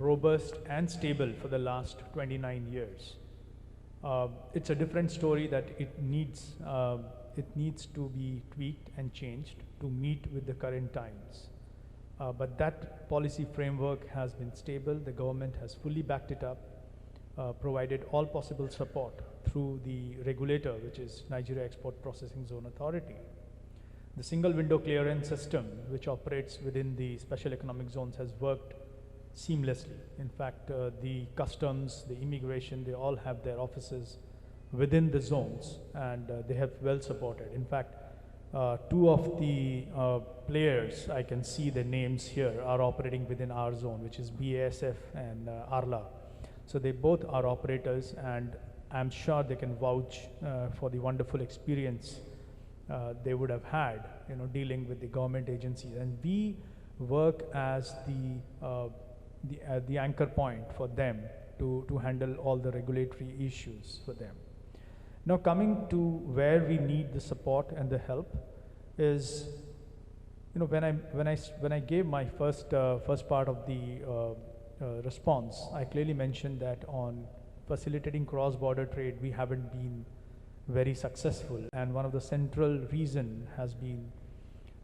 robust and stable for the last 29 years. It's a different story that it needs to be tweaked and changed to meet with the current times. But that policy framework has been stable. The government has fully backed it up, provided all possible support through the regulator, which is Nigeria Export Processing Zone Authority. The single window clearance system, which operates within the special economic zones, has worked seamlessly. In fact, the customs, the immigration, they all have their offices within the zones, and they have well supported. In fact, two of the players, I can see the names here, are operating within our zone, which is BASF and Arla. So they both are operators, and I'm sure they can vouch for the wonderful experience they would have had, dealing with the government agencies. And we work as the anchor point for them to handle all the regulatory issues for them. Now, coming to where we need the support and the help is, when I gave my first part of the response, I clearly mentioned that on facilitating cross-border trade, we haven't been very successful, and one of the central reason has been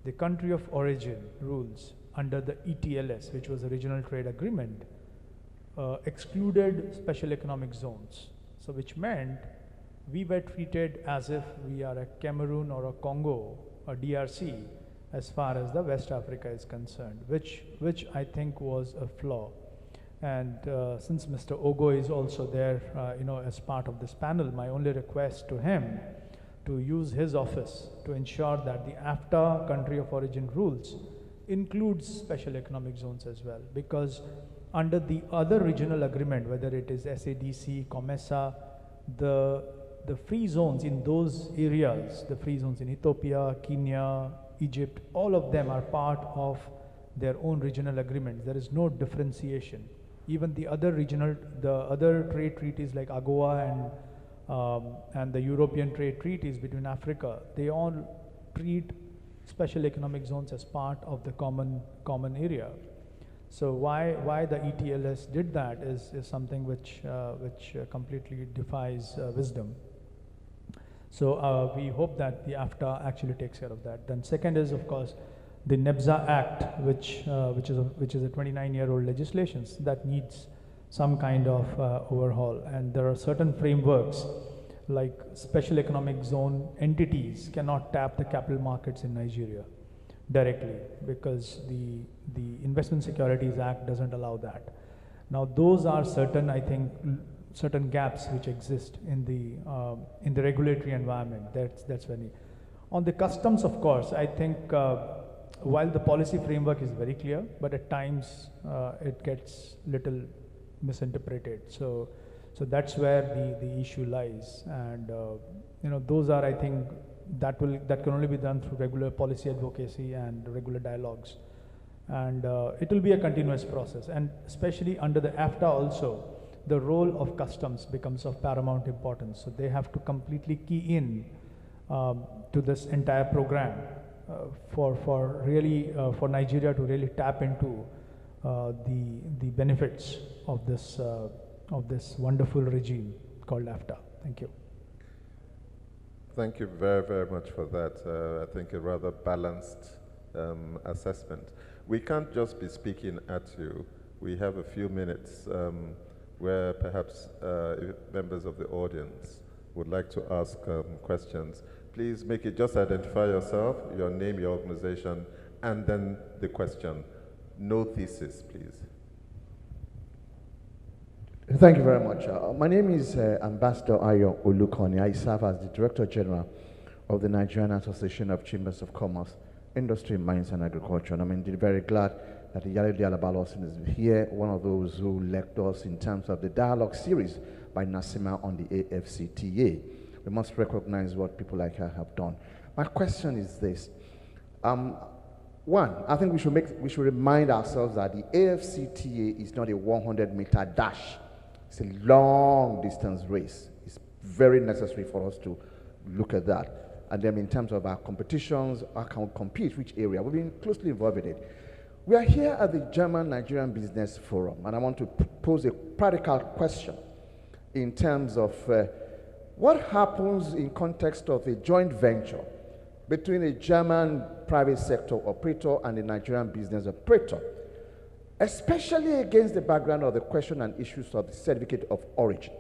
the country of origin rules under the ETLS, which was the Regional Trade Agreement, excluded special economic zones. So which meant we were treated as if we are a Cameroon or a Congo or DRC as far as the West Africa is concerned, which I think was a flaw. And since Mr. Ogo is also there, as part of this panel, my only request to him to use his office to ensure that the AfCFTA country of origin rules includes special economic zones as well, because under the other regional agreement, whether it is SADC, COMESA, the free zones in those areas, the free zones in Ethiopia, Kenya, Egypt, all of them are part of their own regional agreements. There is no differentiation. Even the other trade treaties like AGOA and the European trade treaties between Africa, they all treat special economic zones as part of the common area. So why the ETLS did that is something which completely defies wisdom. So we hope that the AfCFTA actually takes care of that. Then second is, of course, the Nebsa Act, which is a 29-year-old legislation that needs some kind of overhaul. And there are certain frameworks, like special economic zone entities cannot tap the capital markets in Nigeria directly, because the Investment Securities Act doesn't allow that. Now those are certain gaps which exist in the regulatory environment. That's very. On the customs, of course, I think while the policy framework is very clear, but at times it gets little misinterpreted. So that's where the issue lies, and those are, I think, that can only be done through regular policy advocacy and regular dialogues, and it will be a continuous process. And especially under the AfCFTA also, the role of customs becomes of paramount importance. So they have to completely key in to this entire program for Nigeria to really tap into the benefits of this wonderful regime called AfCFTA. Thank you. Thank you very, very much for that. I think a rather balanced assessment. We can't just be speaking at you. We have a few minutes where perhaps members of the audience would like to ask questions. Please make it, just identify yourself, your name, your organization, and then the question. No thesis, please. Thank you very much. My name is Ambassador Ayo Olukoni. I serve as the Director General of the Nigerian Association of Chambers of Commerce, Industry, Mines and Agriculture. And I'm indeed very glad that Yale Alabalosin is here, one of those who led us in terms of the dialogue series by Nasima on the AfCFTA. We must recognize what people like her have done. My question is this. One, I think we should remind ourselves that the AfCFTA is not a 100-meter dash. It's a long distance race. It's very necessary for us to look at that. And then in terms of our competitions, how can we compete, which area? We've been closely involved in it. We are here at the German-Nigerian Business Forum, and I want to pose a practical question in terms of what happens in context of a joint venture between a German private sector operator and a Nigerian business operator, especially against the background of the question and issues of the certificate of origin.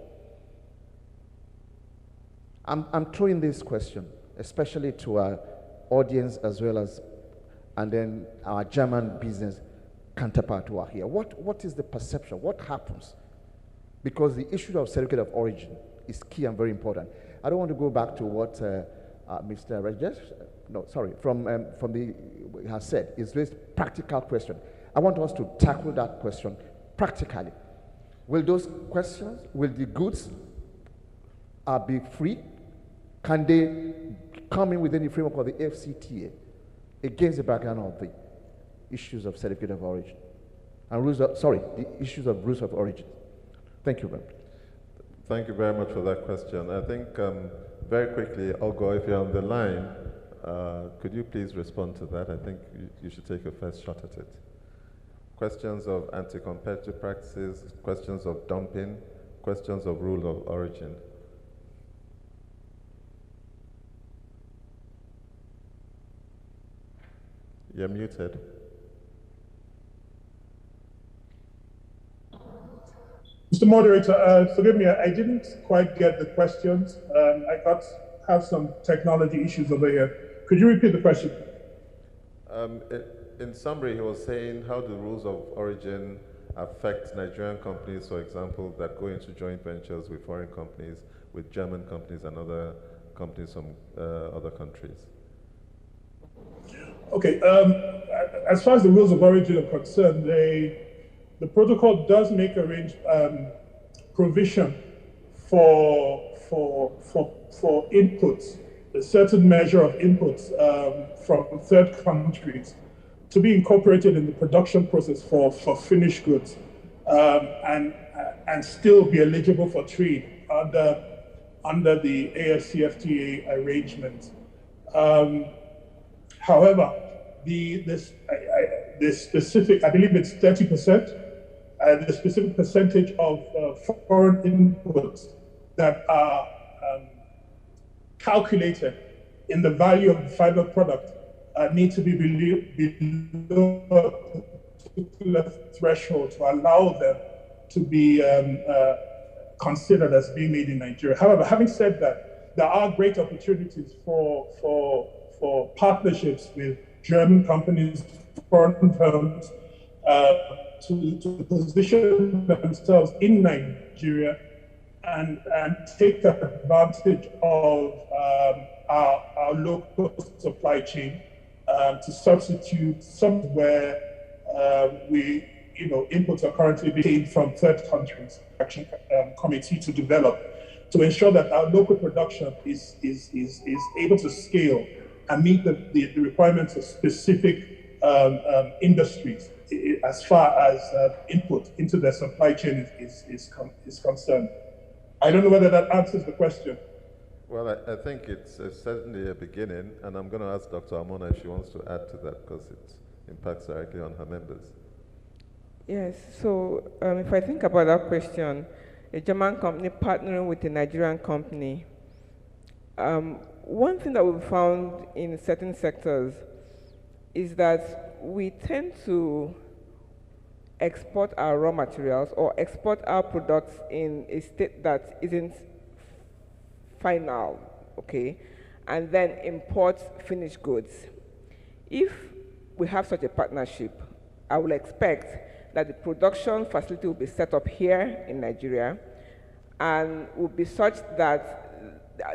I'm throwing this question, especially to our audience as well as, and then our German business counterpart who are here. What is the perception? What happens? Because the issue of certificate of origin is key and very important. I don't want to go back to what Mr. Rajesh, has said. It's this practical question. I want us to tackle that question practically. Will those questions, will the goods be free? Can they come in within the framework of the AfCFTA against the background of the issues of certificate of origin and the issues of rules of origin? Thank you very much. Thank you very much for that question. I think very quickly, Ogo, if you're on the line, could you please respond to that? I think you should take a first shot at it. Questions of anti-competitive practices, questions of dumping, questions of rule of origin. You're muted. Mr. Moderator, forgive me, I didn't quite get the questions. I have some technology issues over here. Could you repeat the question? In summary, he was saying how the rules of origin affect Nigerian companies, for example, that go into joint ventures with foreign companies, with German companies and other companies from other countries. Okay, as far as the rules of origin are concerned, the protocol does make provision for inputs, a certain measure of inputs from third countries to be incorporated in the production process for finished goods and still be eligible for trade under the AfCFTA arrangement. However, the specific, I believe it's 30%, the specific percentage of foreign inputs that are calculated in the value of the final product need to be below a particular threshold to allow them to be considered as being made in Nigeria. However, having said that, there are great opportunities for partnerships with German companies, foreign firms, to position themselves in Nigeria and take advantage of our local supply chain to substitute some where inputs are currently being from third countries. Action committee to develop to ensure that our local production is able to scale and meet the requirements of specific industries as far as input into their supply chain is concerned. I don't know whether that answers the question. Well, I think it's certainly a beginning, and I'm going to ask Dr. Almona if she wants to add to that because it impacts directly on her members. Yes, so if I think about that question, a German company partnering with a Nigerian company, one thing that we've found in certain sectors is that we tend to export our raw materials or export our products in a state that isn't final, okay, and then import finished goods. If we have such a partnership, I will expect that the production facility will be set up here in Nigeria and will be such that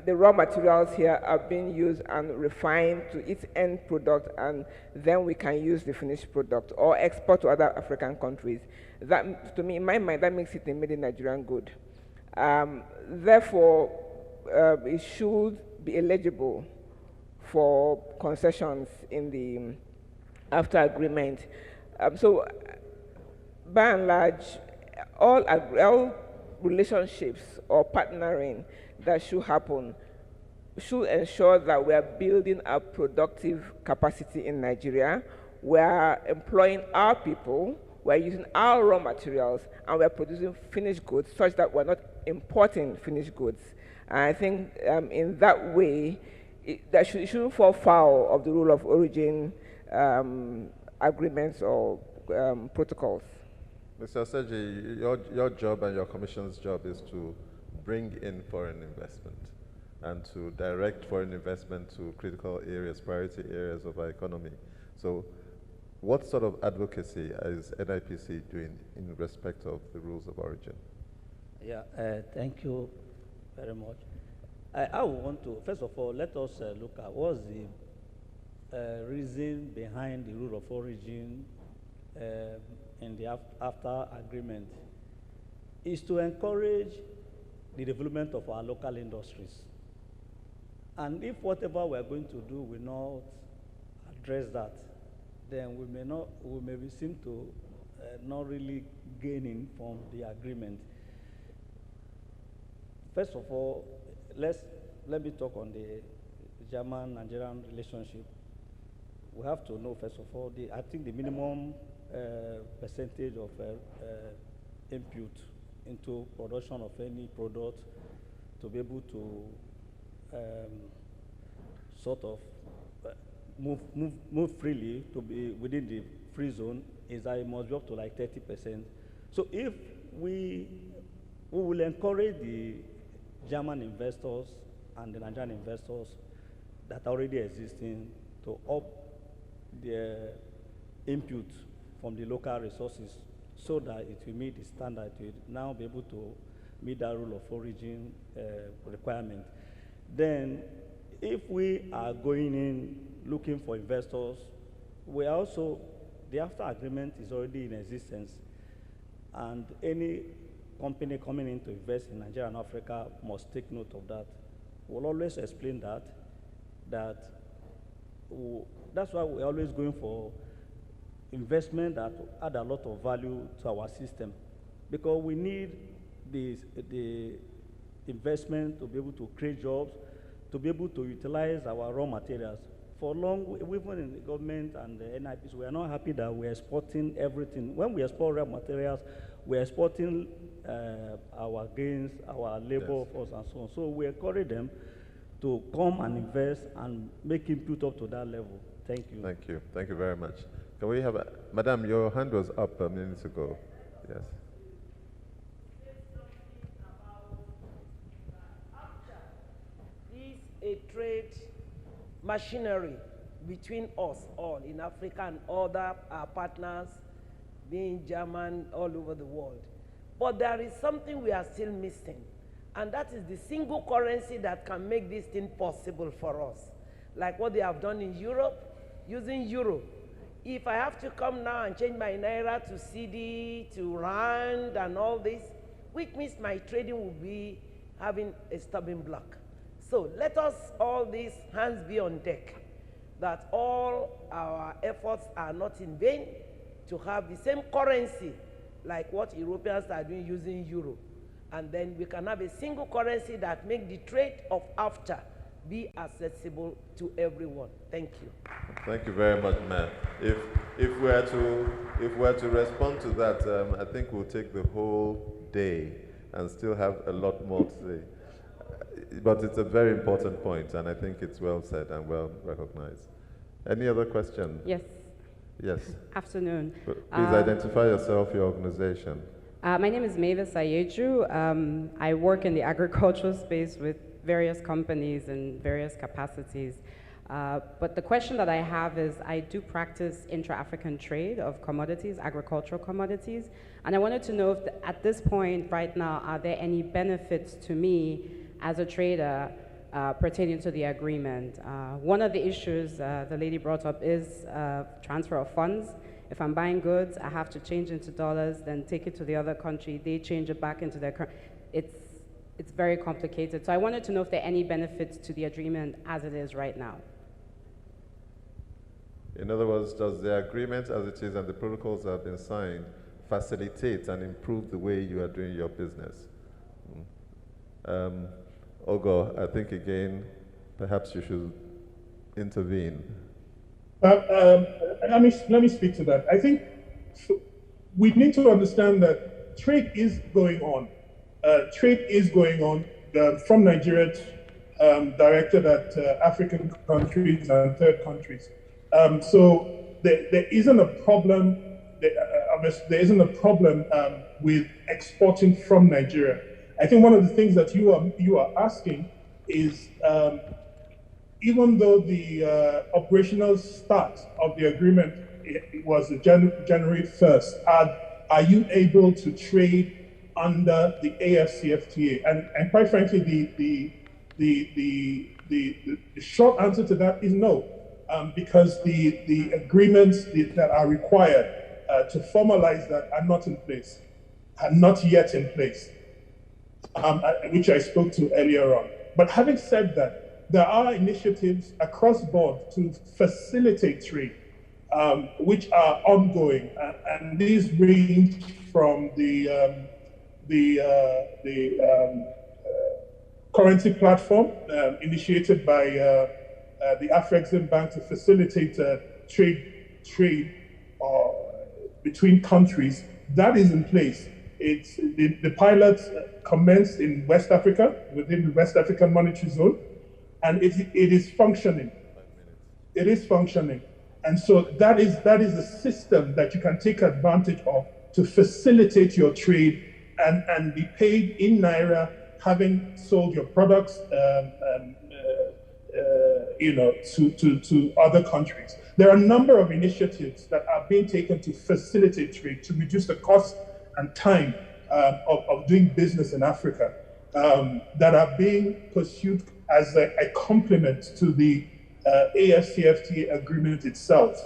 the raw materials here are being used and refined to its end product, and then we can use the finished product or export to other African countries. That, to me, in my mind, that makes it a made in Nigerian good. Therefore, it should be eligible for concessions in the AfTA agreement. So, by and large, all relationships or partnering that should happen should ensure that we are building a productive capacity in Nigeria. We are employing our people, we are using our raw materials, and we are producing finished goods such that we're not importing finished goods. And I think in that way, it shouldn't fall foul of the rule of origin agreements or protocols. Mr. Oseji, your job and your commission's job is to bring in foreign investment and to direct foreign investment to critical areas, priority areas of our economy. So what sort of advocacy is NIPC doing in respect of the rules of origin? Yeah, thank you very much. I want to, first of all, let us look at what's the reason behind the rule of origin in the AfTA agreement is to encourage the development of our local industries. And if whatever we're going to do will not address that, then we may be seen to not really gaining from the agreement. First of all, let me talk on the German-Nigerian relationship. We have to know, first of all, I think the minimum percentage of input into production of any product to be able to sort of move freely to be within the free zone is that it must be up to like 30%. So if we will encourage the German investors and the Nigerian investors that are already existing to up their input from the local resources so that it will meet the standard, it will now be able to meet that rule of origin requirement. Then, if we are going in looking for investors, we also, the AfTA agreement is already in existence, and any company coming in to invest in Nigeria and Africa must take note of that. We'll always explain that's why we're always going for investment that add a lot of value to our system, because we need the investment to be able to create jobs, to be able to utilize our raw materials. For long, even in the government and the NIPC, we are not happy that we're exporting everything. When we export raw materials, we're exporting our gains, our labor force, and so on. So we encourage them to come and invest and make input up to that level. Thank you. Thank you. Thank you very much. Can we have Madam, your hand was up a minute ago. Yes. Is a trade machinery between us all in Africa and other partners, being German, all over the world. But there is something we are still missing, and that is the single currency that can make this thing possible for us. Like what they have done in Europe, using euro. If I have to come now and change my naira to CD, to rand, and all this, which means my trading will be having a stumbling block. So let us, all these hands be on deck, that all our efforts are not in vain, to have the same currency like what Europeans are doing using euro. And then we can have a single currency that makes the trade of AfTA be accessible to everyone. Thank you. Thank you very much, ma'am. If we are to respond to that, I think we'll take the whole day and still have a lot more to say. But it's a very important point, and I think it's well said and well recognized. Any other questions? Yes. Yes. Afternoon. Please identify yourself, your organization. My name is Nebsa Act. I work in the agricultural space with various companies in various capacities. But the question that I have is, I do practice intra-African trade of commodities, agricultural commodities, and I wanted to know if at this point right now, are there any benefits to me as a trader pertaining to the agreement? One of the issues the lady brought up is transfer of funds. If I'm buying goods, I have to change into dollars, then take it to the other country, they change it back into their currency. It's very complicated. So I wanted to know if there are any benefits to the agreement as it is right now. In other words, does the agreement as it is and the protocols that have been signed facilitate and improve the way you are doing your business? Ogo, I think again, perhaps you should intervene. Let me speak to that. I think we need to understand that trade is going on. Trade is going on from Nigeria, directed at African countries and third countries. So there isn't a problem. There isn't a problem with exporting from Nigeria. I think one of the things that you are asking is, even though the operational start of the agreement was January 1st, are you able to trade under the AfCFTA? And quite frankly, the short answer to that is no, because the agreements that are required to formalize that are not in place, are not yet in place, which I spoke to earlier on. But having said that, there are initiatives across board to facilitate trade, which are ongoing, and these range from the currency platform initiated by the Afrexim Bank to facilitate trade between countries. That is in place. It's the pilots commenced in West Africa, within the West African Monetary Zone, and it is functioning. It is functioning. And so that is a system that you can take advantage of to facilitate your trade and be paid in Naira, having sold your products to other countries. There are a number of initiatives that are being taken to facilitate trade, to reduce the cost and time of doing business in Africa, that are being pursued as a complement to the AfCFTA agreement itself.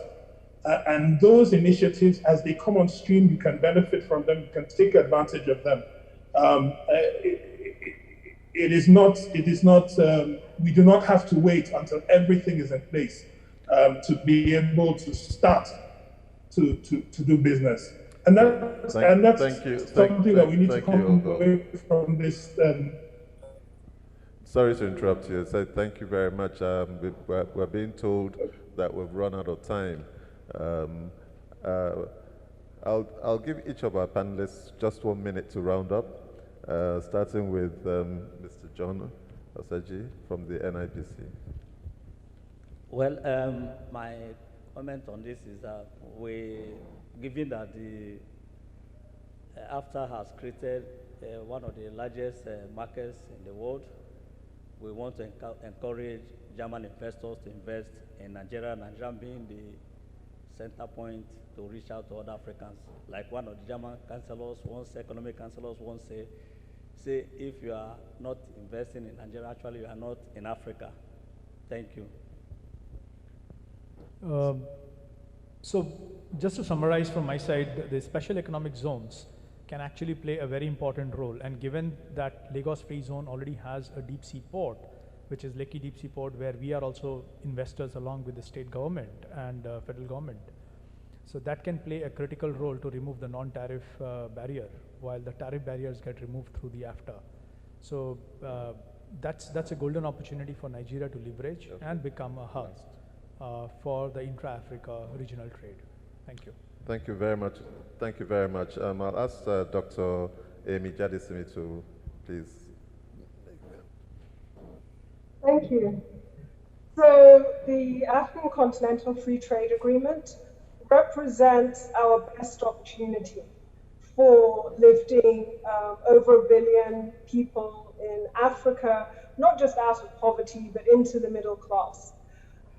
And those initiatives, as they come on stream, you can benefit from them, you can take advantage of them. We do not have to wait until everything is in place to be able to start to do business. And that's something that we need to come away from this. Sorry to interrupt you. So thank you very much. We're being told that we've run out of time. I'll give each of our panelists just 1 minute to round up, starting with Mr. John Osaji from the NIPC. Well, my comment on this is that given that the AfTA has created one of the largest markets in the world, we want to encourage German investors to invest in Nigeria, Nigeria being the center point to reach out to other Africans. Like one of the German economic counselors once say if you are not investing in Nigeria, actually you are not in Africa. Thank you. So just to summarize from my side, the special economic zones can actually play a very important role. And given that Lagos Free Zone already has a deep sea port, which is Lekki Deep Sea Port, where we are also investors along with the state government and federal government. So that can play a critical role to remove the non-tariff barrier, while the tariff barriers get removed through the AfTA. So that's a golden opportunity for Nigeria to leverage and become a hub for the Intra-Africa regional trade. Thank you. Thank you very much. Thank you very much. I'll ask Dr. Amy Jadesimi to please. Thank you. So the African Continental Free Trade Agreement represents our best opportunity for lifting over 1 billion people in Africa, not just out of poverty, but into the middle class.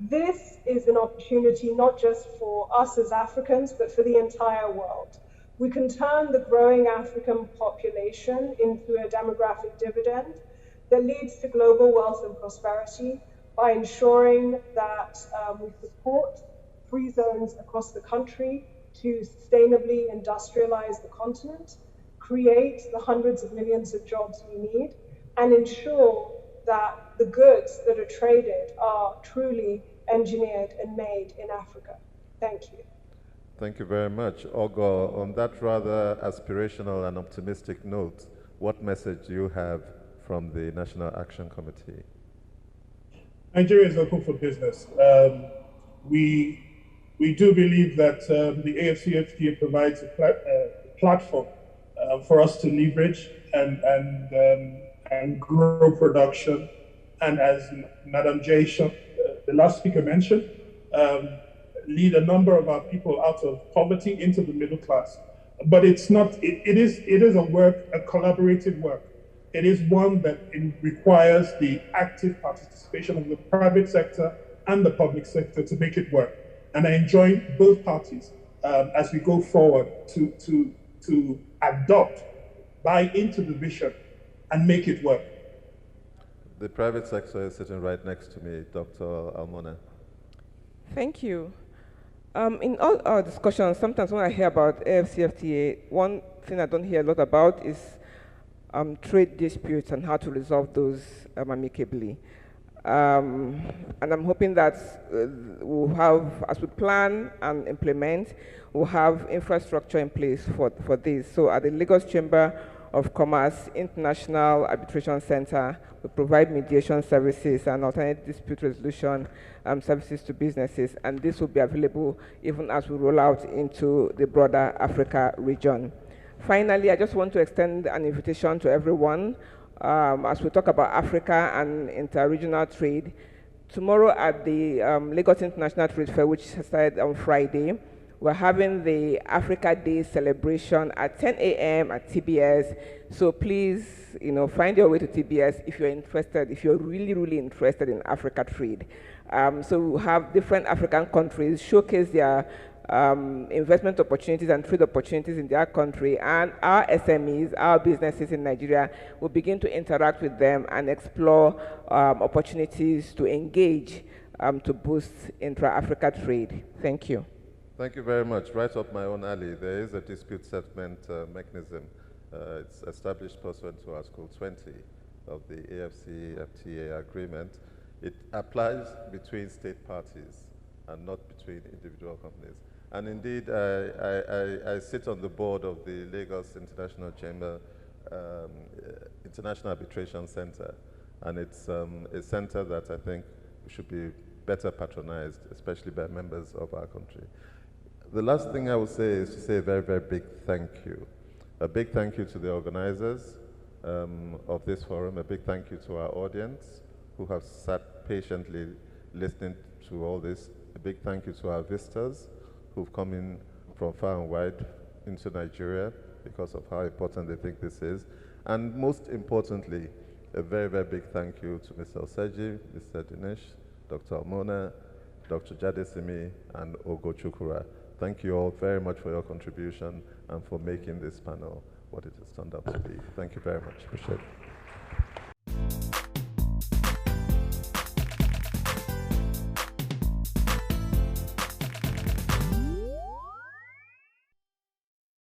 This is an opportunity not just for us as Africans, but for the entire world. We can turn the growing African population into a demographic dividend that leads to global wealth and prosperity by ensuring that we support free zones across the country to sustainably industrialize the continent, create the hundreds of millions of jobs we need, and ensure that the goods that are traded are truly engineered and made in Africa. Thank you. Thank you very much. Ogo, on that rather aspirational and optimistic note, what message do you have from the National Action Committee? Nigeria is open for business. We do believe that the AfCFTA provides a platform for us to leverage and grow production. And as Madam Jay, the last speaker mentioned, lead a number of our people out of poverty into the middle class. But it's not, it is a work, a collaborative work. It is one that requires the active participation of the private sector and the public sector to make it work. And I join both parties as we go forward to adopt, buy into the vision and make it work. The private sector is sitting right next to me, Dr. Almona. Thank you. In all our discussions, sometimes when I hear about AfCFTA, one thing I don't hear a lot about is trade disputes and how to resolve those amicably. And I'm hoping that we'll have, as we plan and implement, we'll have infrastructure in place for this. So at the Lagos Chamber of Commerce International Arbitration Center, we provide mediation services and alternate dispute resolution services to businesses, and this will be available even as we roll out into the broader Africa region. Finally, I just want to extend an invitation to everyone as we talk about Africa and inter-regional trade. Tomorrow at the Lagos International Trade Fair, which started on Friday, we're having the Africa Day celebration at 10 a.m. at TBS. So please, find your way to TBS if you're interested, if you're really, really interested in Africa trade. So we'll have different African countries showcase their investment opportunities and trade opportunities in their country, and our SMEs, our businesses in Nigeria, will begin to interact with them and explore opportunities to engage to boost intra-Africa trade. Thank you. Thank you very much. Right up my own alley, there is a dispute settlement mechanism. It's established pursuant to Article 20 of the AfCFTA agreement. It applies between state parties and not between individual companies. And indeed, I sit on the board of the Lagos International Chamber International Arbitration Center, and it's a center that I think should be better patronized, especially by members of our country. The last thing I would say is to say a very, very big thank you. A big thank you to the organizers of this forum, a big thank you to our audience who have sat patiently listening to all this. A big thank you to our visitors who've come in from far and wide into Nigeria because of how important they think this is. And most importantly, a very, very big thank you to Mr. Oseji, Mr. Dinesh, Dr. Almona, Dr. Jadesimi, and Chukwurah. Thank you all very much for your contribution and for making this panel what it has turned out to be. Thank you very much. Appreciate it.